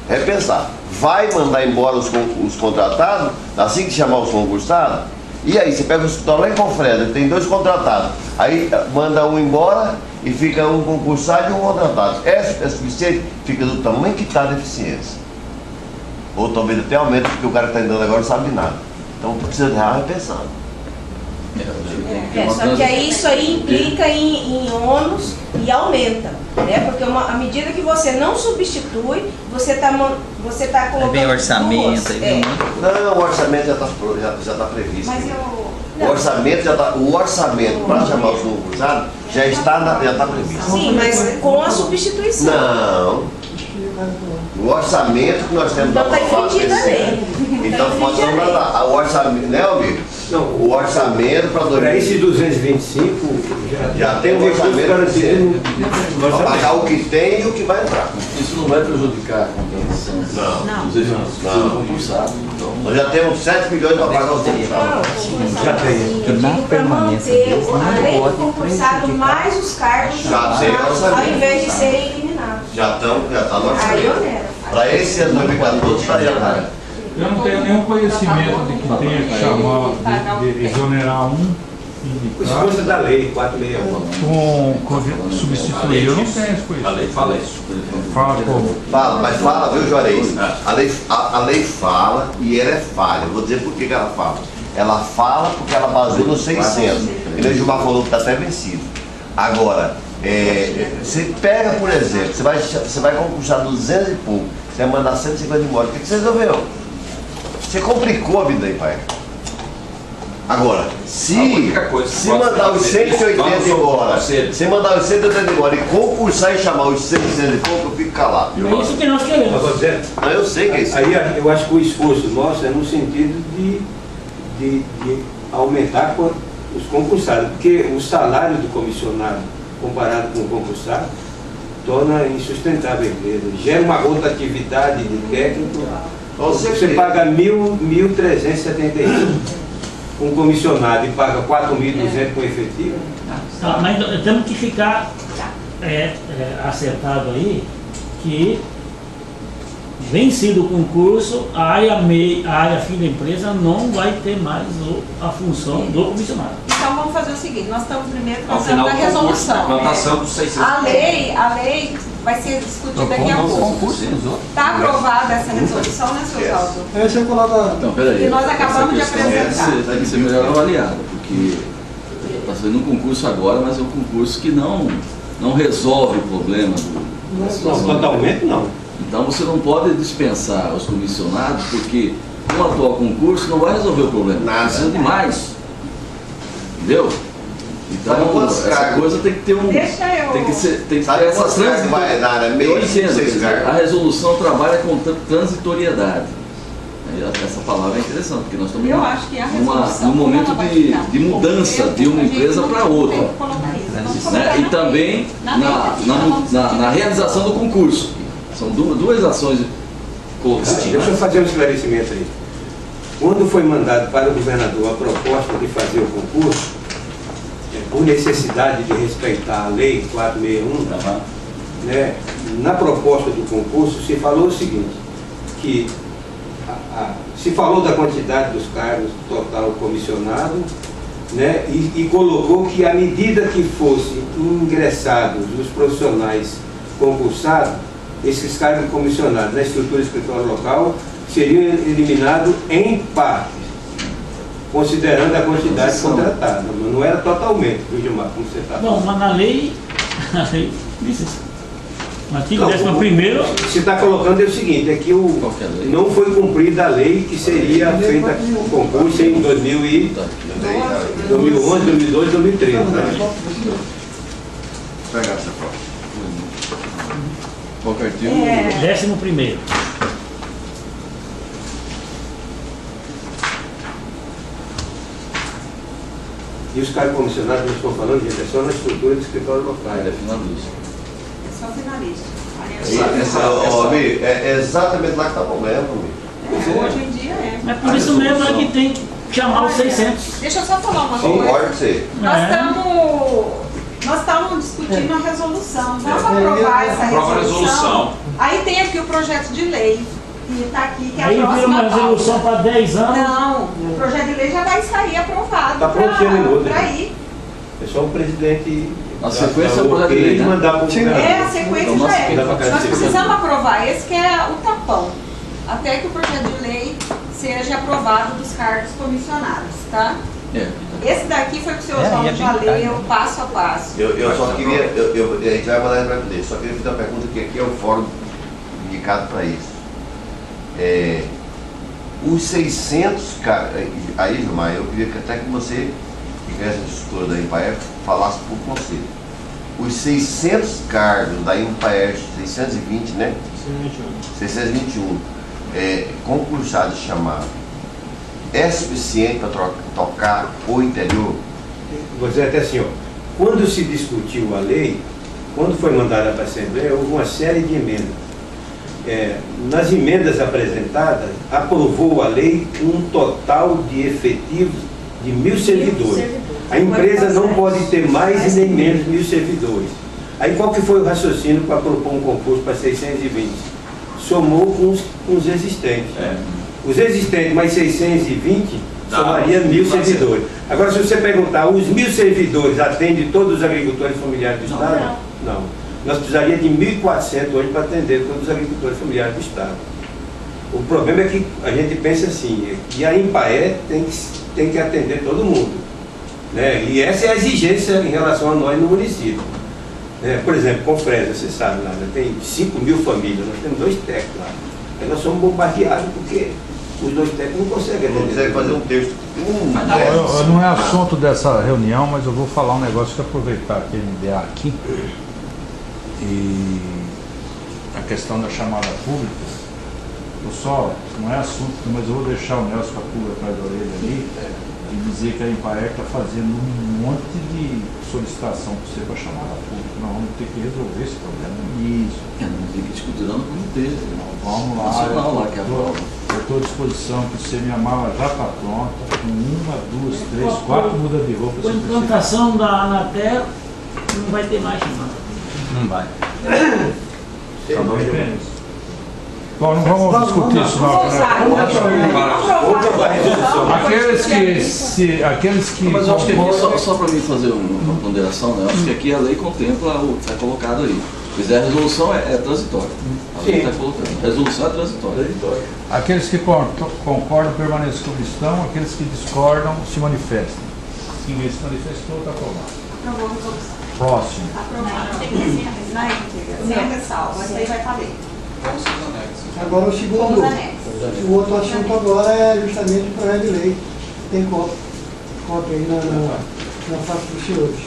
Repensar. Vai mandar embora os contratados, assim que chamar os concursados, e aí você pega o escritório lá em Confresa, tem 2 contratados, aí manda um embora e fica um concursado e um contratado. Essa suficiente fica do tamanho que está a deficiência. Ou talvez até aumenta, porque o cara que está entrando agora não sabe de nada. Então precisa dar uma repensada. Só que aí isso aí implica em ônus e aumenta, né? Porque à medida que você não substitui, você tá colocando Aí vem orçamento, duas, aí vem Não, o orçamento já está previsto. Mas O orçamento para chamar os concursados já está previsto. Sim, mas com a substituição. Não. O orçamento que nós temos Então está aprovado infringido a esse lei. ano. Então nós vamos dar o orçamento, né, amigo? Não, O orçamento para para esse 225 já tem um orçamento garantido. para pagar o que tem e o que vai entrar. Isso não vai prejudicar a compensação dos efetivos concursados. Nós já temos 7 milhões para pagar os concursados. Já tem. Eu digo para manter a lei do concursado mais os cargos Já tem orçamento. ao invés de serem eliminados. Já está no Aí orçamento. onera. Para esse ano 2014 está já. Eu não tenho nenhum conhecimento de que tenha que chamar, de exonerar um Por indicado força da lei, 461. com substituir. Eu não tenho esse A conhecimento. lei fala isso. Fala como? Fala, mas fala, viu, Juarez? A lei fala e ela é falha. Eu vou dizer por que ela fala. Ela fala porque ela baseou no 600. E o Gilmar falou que está até vencido. Agora, você pega, por exemplo, você vai concursar 200 e pouco, você vai mandar 150 embora. O que você resolveu? Você complicou a vida aí, pai. Agora, se coisa, mandar os 180 embora, se mandar os 180 embora e concursar e chamar os 600 e pouco, eu fico calado. É isso que nós queremos. Não, eu sei que é isso. Aí eu acho que o esforço nosso é no sentido de aumentar os concursados, porque o salário do comissionado comparado com o concursado torna insustentável a empresa, gera uma rotatividade de técnico. Você paga 1.375 com comissionado e paga 4.200 com efetivo. Tá, mas temos que ficar acertado aí que, vencido o concurso, a área fim da empresa não vai ter mais a função do comissionado. Então vamos fazer o seguinte, nós estamos primeiro tratando da resolução. A lei vai ser discutida daqui a pouco. Está aprovada essa resolução, né, seu Saldo? Essa é a Então, peraí. E nós acabamos de apresentar. Tem que ser melhor avaliada, porque está fazendo um concurso agora, mas é um concurso que não resolve o problema da situação. Totalmente não. Então você não pode dispensar os comissionados, porque um atual concurso não vai resolver o problema. Precisa de mais. Entendeu? Então, essa coisa tem que ter um. Tem que ter essa transitoriedade. Eu entendo. A resolução trabalha com transitoriedade. Essa palavra é interessante, porque nós estamos num momento de mudança de uma empresa para outra. Né? E também na realização do concurso. São duas ações colocadas. Deixa eu fazer um esclarecimento aí. Quando foi mandado para o governador a proposta de fazer o concurso, por necessidade de respeitar a lei 461, né, na proposta do concurso se falou o seguinte, que se falou da quantidade dos cargos total comissionado, né, e colocou que à medida que fossem ingressados os profissionais concursados, esses cargos comissionados na estrutura do escritório local seriam eliminados em parte, considerando a quantidade contratada. Mas não era totalmente, viu, Gilmar, como você está falando. Bom, mas na lei diz isso. No artigo 11º... Você está colocando é o seguinte, é que não foi cumprida a lei que seria feita o concurso em 2011, 2012, 2013. Né? Pegar essa prova. Qual artigo? 11º. E os cargos comissionados que nós estamos falando, gente, é só na estrutura do escritório local. É finalista. É só finalista. É exatamente lá que está o problema, hoje em dia é. Mas por isso mesmo é que tem que chamar os 600. Deixa eu só falar uma coisa. Nós estamos discutindo a resolução. Vamos aprovar essa resolução. Aí tem aqui o projeto de lei. Que está aqui, que é a próxima. Aí vira uma resolução para 10 anos. Não, o projeto de lei já vai sair aprovado. Está prontinho em outro. Para ir. É só o presidente. A sequência é o projeto de lei, né? A sequência já é. Nós precisamos aprovar esse que é o tapão. Até que o projeto de lei seja aprovado dos cargos comissionados, tá? Esse daqui foi o que o senhor Oswaldo já leu, passo a passo. Eu só queria, a gente vai mandar ele para poder, só queria fazer uma pergunta, que aqui é o fórum indicado para isso. Os 600 caras, aí Gilmar, eu queria que até que você, que tivesse a estrutura da Empaer, falasse por conselho. Os 600 cargos da Empaer, 620, né? 621, concursados chamados, é suficiente para tocar o interior? Vou dizer até assim, ó, quando se discutiu a lei, quando foi mandada para a Assembleia, houve uma série de emendas. Nas emendas apresentadas, aprovou a lei um total de efetivos de 1.000 servidores. A empresa não pode ter mais e nem menos de 1.000 servidores. Aí qual que foi o raciocínio para propor um concurso para 620? Somou com os existentes. Os existentes mais 620 somaria 1.000 servidores. Agora, se você perguntar, os 1.000 servidores atendem todos os agricultores familiares do Estado? Não. Nós precisaríamos de 1.400 hoje para atender todos os agricultores familiares do Estado. O problema é que a gente pensa assim, que a Empaer tem que atender todo mundo. Né? E essa é a exigência em relação a nós no município. Por exemplo, Confresa, você sabe lá, tem 5.000 famílias, nós temos 2 técnicos lá. Aí nós somos bombardeados porque os dois técnicos não conseguem. Não consegue fazer um texto. Não é assunto dessa reunião, mas eu vou falar um negócio que aproveitar que ele me der aqui. E a questão da chamada pública, eu só, não é assunto, mas eu vou deixar o Nelson com a pulga atrás da orelha ali, e dizer que a Empaer está fazendo um monte de solicitação para você para chamada pública. Nós vamos ter que resolver esse problema. Isso. Não tem que discutir lá no comitê. Vamos lá. Eu estou à disposição que você, minha mala já está pronta, com 1, 2, 3, 4 mudas de roupa. Com a implantação da Anatel, não vai ter mais chamada. Não vai. Tá bom, bom, não vamos discutir isso não. Aqueles que mas eu acho que aqui, só para mim fazer uma ponderação, né? Eu acho que aqui a lei contempla o que está colocado aí. Mas a resolução é transitória. A lei está colocando. A resolução é transitória. Aqueles que concordam permaneçam como estão, aqueles que discordam se manifestem. Ninguém se manifestou, está aprovado. Próximo. Aprovado. Sem ressalva, mas aí vai para a lei. Agora o segundo, o outro assunto agora é justamente o projeto de lei. Tem cópia aí na face dos senhores.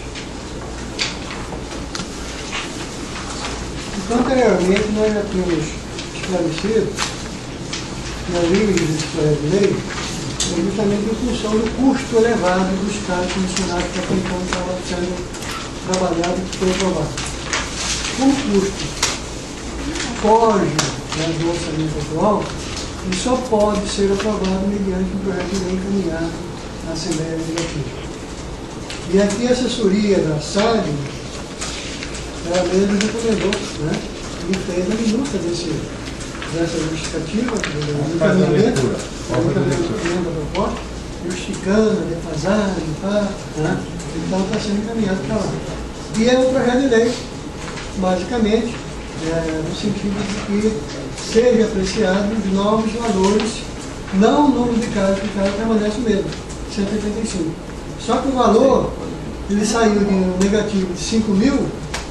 Então, anteriormente, nós já tínhamos esclarecido que a origem desse projeto de lei é justamente em função do custo elevado dos cargos funcionários que até então estavam sendo trabalhados e que foi aprovado. Com custo foge do orçamento atual e só pode ser aprovado mediante um projeto de lei encaminhado na Assembleia Legislativa. E aqui a assessoria da SAD, ela mesmo recomendou, né, e fez a minuta dessa justificativa, do encaminhamento da proposta, justificando a defasagem, né, então está sendo encaminhado para lá. E é um projeto de lei, basicamente, no sentido de que seja apreciado os novos valores, não o número de cargos, que o cargo permanece o mesmo, 185. Só que o valor, ele saiu de um negativo de 5 mil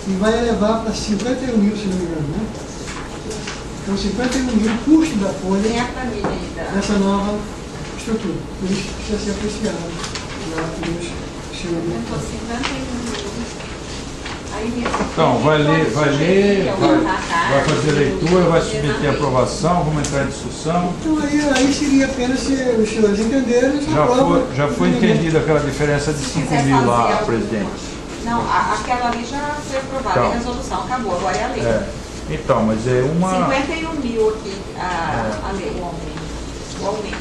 e vai elevar para 51 mil, se não me engano, né? Então 51 mil custo da folha dessa nova estrutura. Por isso precisa ser apreciado lá pelos senhores. Então, vai fazer leitura, vai submeter a aprovação, vamos entrar em discussão. Então aí seria apenas se os senhores entenderem. Já foi entendida aquela diferença de 5 mil lá, presidente. Não, aquela ali já foi aprovada, então, a resolução acabou, agora é a lei. Então, mas é uma... 51 mil aqui, a lei, o aumento.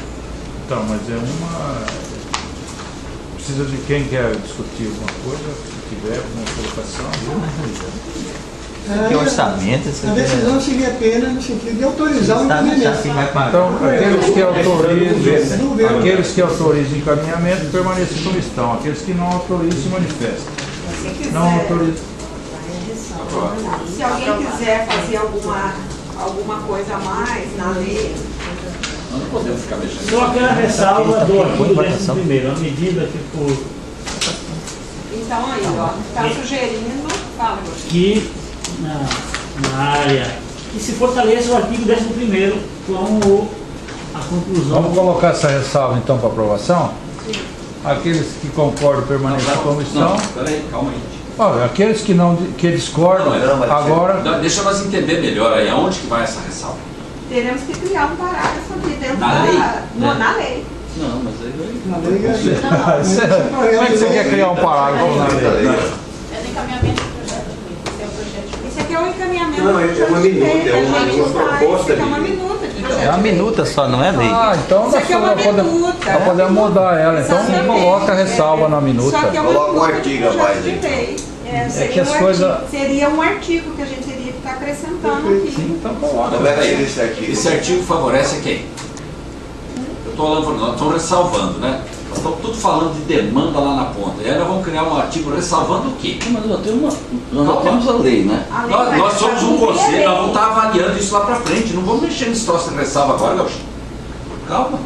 Então, mas é uma... Precisa de quem quer discutir alguma coisa, se tiver alguma colocação. Que orçamento? A decisão seria apenas no sentido de autorizar o encaminhamento. Então, aqueles que autorizam o encaminhamento permanecem como estão. Aqueles que não autorizam se manifestam. Não autorizam. Se alguém quiser fazer alguma coisa a mais na lei, nós não podemos ficar mexendo. Só aquela ressalva do artigo 11º, a medida que por... Então aí, ó, está sugerindo, fala, que na área, que se fortaleça o artigo 11º com a conclusão. Vamos colocar essa ressalva então para aprovação? Sim. Aqueles que concordam permanecem como estão. Peraí, calma aí. Aqueles que discordam, agora... Deixa nós entender melhor aí, aonde que vai essa ressalva? Teremos que criar um parágrafo aqui dentro na lei. Na lei. Não, mas aí na lei como é que você quer criar um parágrafo na lei? É do encaminhamento do projeto. Esse aqui é o encaminhamento. Não, é uma minuta, é uma proposta. É uma minuta de projeto. É uma minuta só, não é lei. Então nós podemos mudar ela. Então coloca a ressalva na minuta. Coloca um artigo a mais aí. Seria um artigo que a gente teria que estar acrescentando aqui. Sim, então coloca. Esse artigo favorece quem? Eu estou falando, nós estamos ressalvando, né? Nós estamos tudo falando de demanda lá na ponta. E aí nós vamos criar um artigo ressalvando o quê? Mas nós temos a lei, né? Nós somos um conselho, nós vamos estar avaliando isso lá para frente. Não vamos mexer nesse troço de ressalva agora, Gaucho. Calma.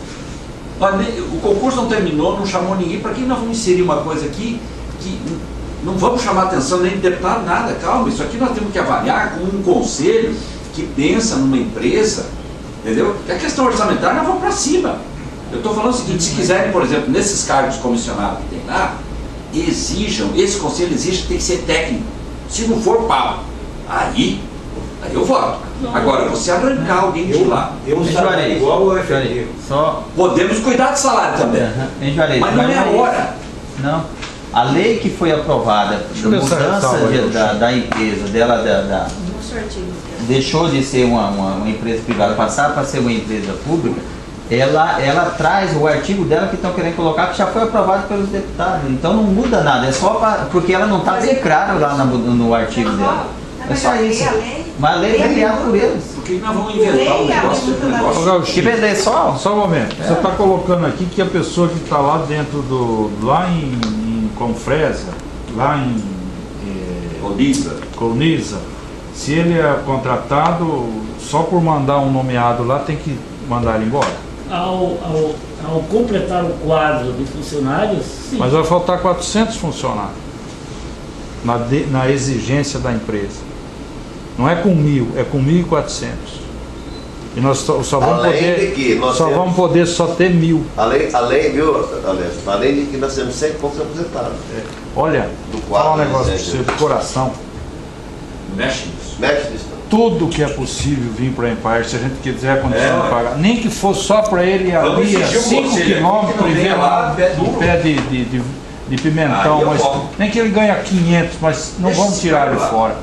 O concurso não terminou, não chamou ninguém. Para que nós vamos inserir uma coisa aqui que não vamos chamar atenção nem de deputado, nada? Calma, isso aqui nós temos que avaliar com um conselho que pensa numa empresa Entendeu? E a questão orçamentária, nós vamos para cima. Eu estou falando o seguinte, se quiserem, por exemplo, nesses cargos comissionados que tem lá, exijam, esse conselho exige que tem que ser técnico. Se não for, pau. Aí eu voto. Agora, você arrancar alguém de lá. Igual o FD. Podemos cuidar do salário também. Mas não é a hora. Não. A lei que foi aprovada, a mudança da empresa, deixou de ser uma empresa privada, passar para ser uma empresa pública, ela traz o artigo dela que estão querendo colocar, que já foi aprovado pelos deputados. Então não muda nada, é só porque ela não está bem clara lá no artigo dela. É só isso. Mas a lei foi criada por eles. Por que nós vamos inventar um negócio? Que vender só um momento. Você está colocando aqui que a pessoa que está lá dentro lá em Confresa, lá em Colniza, se ele é contratado, só por mandar um nomeado lá, tem que mandar ele embora? Ao completar o quadro de funcionários, sim. Mas vai faltar 400 funcionários na exigência da empresa. Não é com 1.000, é com 1.400. E nós só vamos poder só ter 1.000. Além de que nós temos 100 poucos aposentados. Olha, vou falar um negócio para você, do coração. Mexe nisso. Tudo que é possível vir para a Empire, se a gente quiser continuar a pagar, nem que fosse só para ele ali a 5 quilômetros e ver lá um pé de pimentão, mas nem que ele ganhe 500, mas não vamos tirar ele fora.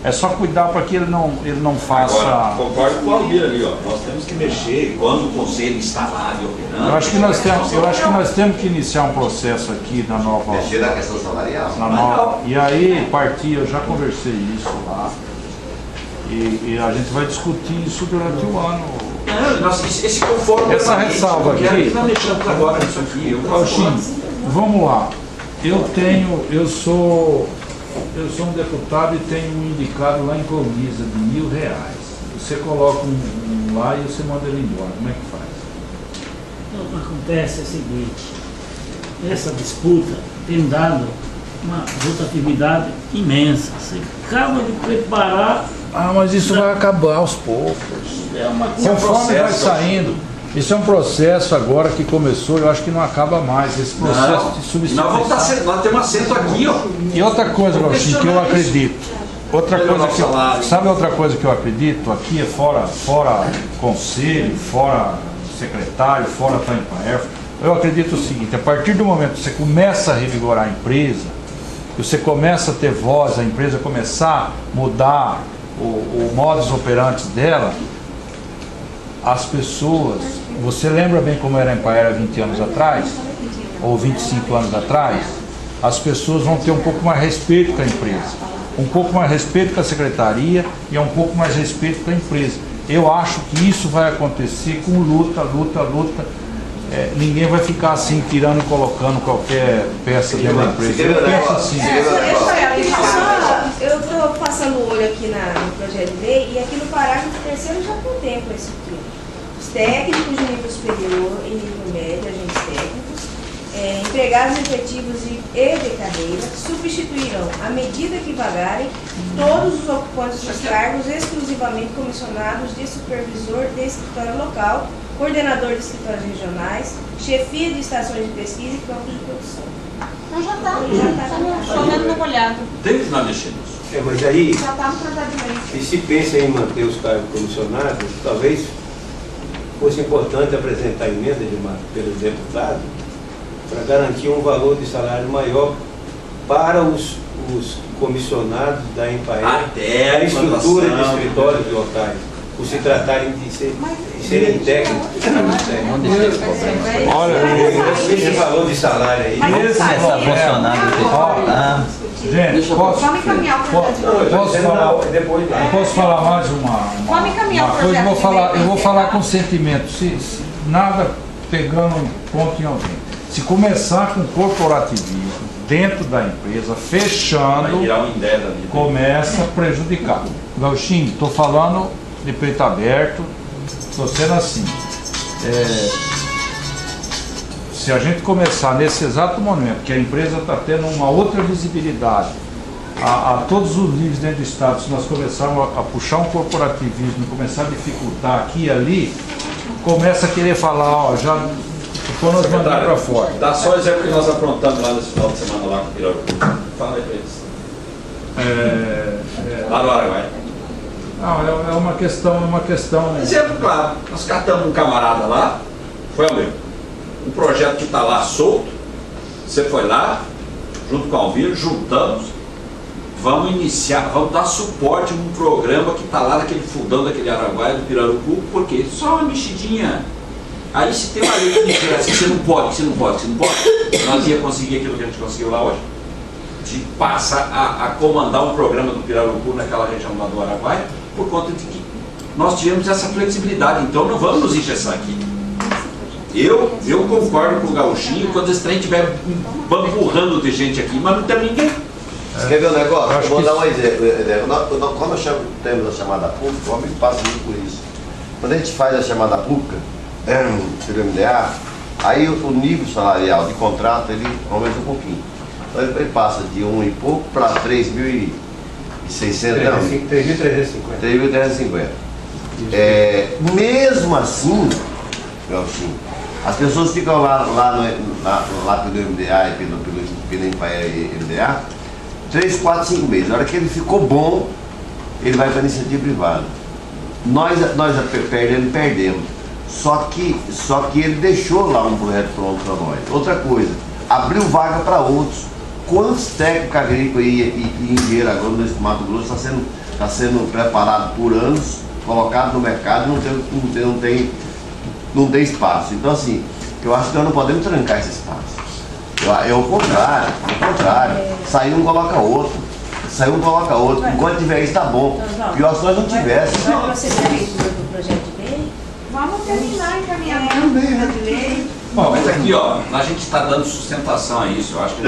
É só cuidar para que ele não faça... Agora, concordo com o Almir ali, ó. Nós temos que mexer quando o conselho está lá e operando. Eu acho que nós temos que iniciar um processo aqui na nova... Mexer na questão salarial. E aí, eu já conversei isso lá. E a gente vai discutir isso durante o ano. Essa ressalva aqui... agora nisso aqui. Vamos lá. Eu sou um deputado e tenho um indicado lá em Colniza de R$1.000. Você coloca um lá e você manda ele embora. Como é que faz? Então, o que acontece é o seguinte: essa disputa tem dado uma rotatividade imensa. Você acaba de preparar. Mas isso vai acabar aos poucos. Conforme vai saindo. Isso é um processo agora que começou, eu acho que não acaba mais, esse processo de substituição. Nós temos assento aqui, ó. E outra coisa, Gauchinho, que eu acredito. Sabe outra coisa que eu acredito? Aqui é fora conselho, fora secretário, fora Empire. Eu acredito o seguinte: a partir do momento que você começa a revigorar a empresa, que você começa a ter voz, a empresa começar a mudar o modus operandi dela, as pessoas, você lembra bem como era a Empire há 20 anos atrás, ou 25 anos atrás? As pessoas vão ter um pouco mais respeito com a empresa, um pouco mais respeito com a secretaria e um pouco mais respeito com a empresa. Eu acho que isso vai acontecer com luta. Ninguém vai ficar assim, tirando e colocando qualquer peça dentro da empresa. Eu penso assim. Eu estou passando o olho aqui no projeto de lei, e aqui no parágrafo 3º já contempla isso aqui. Os técnicos de nível superior e nível médio, agentes técnicos, empregados efetivos e de carreira, substituirão, à medida que vagarem, todos os ocupantes dos cargos exclusivamente comissionados de supervisor de escritório local, coordenador de escritórios regionais, chefia de estações de pesquisa e campos de produção. Então já está chovendo no molhado. Tem que nós mexer nisso. Mas aí, Já está no projeto de lei. e se pensa em manter os cargos comissionados, talvez fosse importante apresentar emenda pelos deputados para garantir um valor de salário maior para os comissionados da Empire, a estrutura de escritórios locais, por se tratarem de serem técnicos. Olha, esse valor de salário aí. Começar a funcionar. Gente, posso falar mais uma coisa? Eu vou falar com sentimento, nada pegando um ponto em alguém. Se começar com corporativismo dentro da empresa, fechando, começa a prejudicar. Gauchinho, estou falando de peito aberto, estou sendo assim. Se a gente começar nesse exato momento, que a empresa está tendo uma outra visibilidade, a todos os níveis dentro do Estado, se nós começarmos a puxar um corporativismo, começar a dificultar aqui e ali, começa a querer falar, ó, já quando nós mandamos para fora. Dá só exemplo que nós aprontamos lá nesse final de semana lá com o Pirarucu. Fala aí para eles. Lá no Araguaia. Não, é uma questão... Exemplo claro, nós catamos um camarada lá, foi ao mesmo. Um projeto que está lá solto, você foi lá, junto com o Alvino, juntamos, vamos iniciar, vamos dar suporte num programa que está lá naquele fundão daquele Araguaia, do Pirarucu, porque só uma mexidinha. Aí se tem uma lei que dissesse que você não pode, nós ia conseguir aquilo que a gente conseguiu lá hoje, de passar a comandar um programa do Pirarucu naquela região lá do Araguaia, por conta de que nós tivemos essa flexibilidade, então não vamos nos engessar aqui. Eu concordo com o Gauchinho quando esse trem estiver empurrando de gente aqui, mas não tem ninguém. Você quer ver um negócio? Eu vou dar um exemplo. Quando nós temos a chamada pública, o amigo passa muito por isso. Quando a gente faz a chamada pública, pelo MDA, aí o nível salarial de contrato ele aumenta um pouquinho. Então ele passa de 1 e pouco para 3.600, 3.350. Mesmo assim, as pessoas ficam lá pelo MDA e pelo MDA 3, 4, 5 meses. Na hora que ele ficou bom, ele vai para a iniciativa privada. Nós perdemos. Só que ele deixou lá um projeto pronto para nós. Outra coisa, abriu vaga para outros. Quantos técnicos agrícolas e engenheiro agrônomo nesse Mato Grosso está sendo preparado por anos, colocado no mercado e não tem espaço. Então assim, eu acho que nós não podemos trancar esse espaço. É o contrário. Saiu um coloca outro. Enquanto tiver isso tá bom. Pior se nós não tivéssemos. Vai procedimento do projeto de lei? Vamos terminar encaminhamento do projeto de lei. Bom, mas aqui, ó, a gente está dando sustentação a isso, eu acho que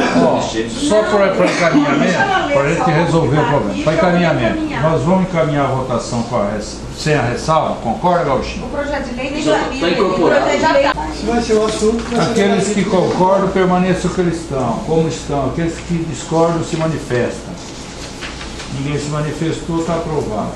só para encaminhamento, para a gente resolver o problema. Para encaminhamento, nós vamos encaminhar a votação sem a ressalva, concorda, Gauchinho? O projeto de lei nem está incorporado. Se vai ser o assunto, aqueles que concordam permaneçam como estão. Aqueles que discordam se manifestam. Ninguém se manifestou, está aprovado.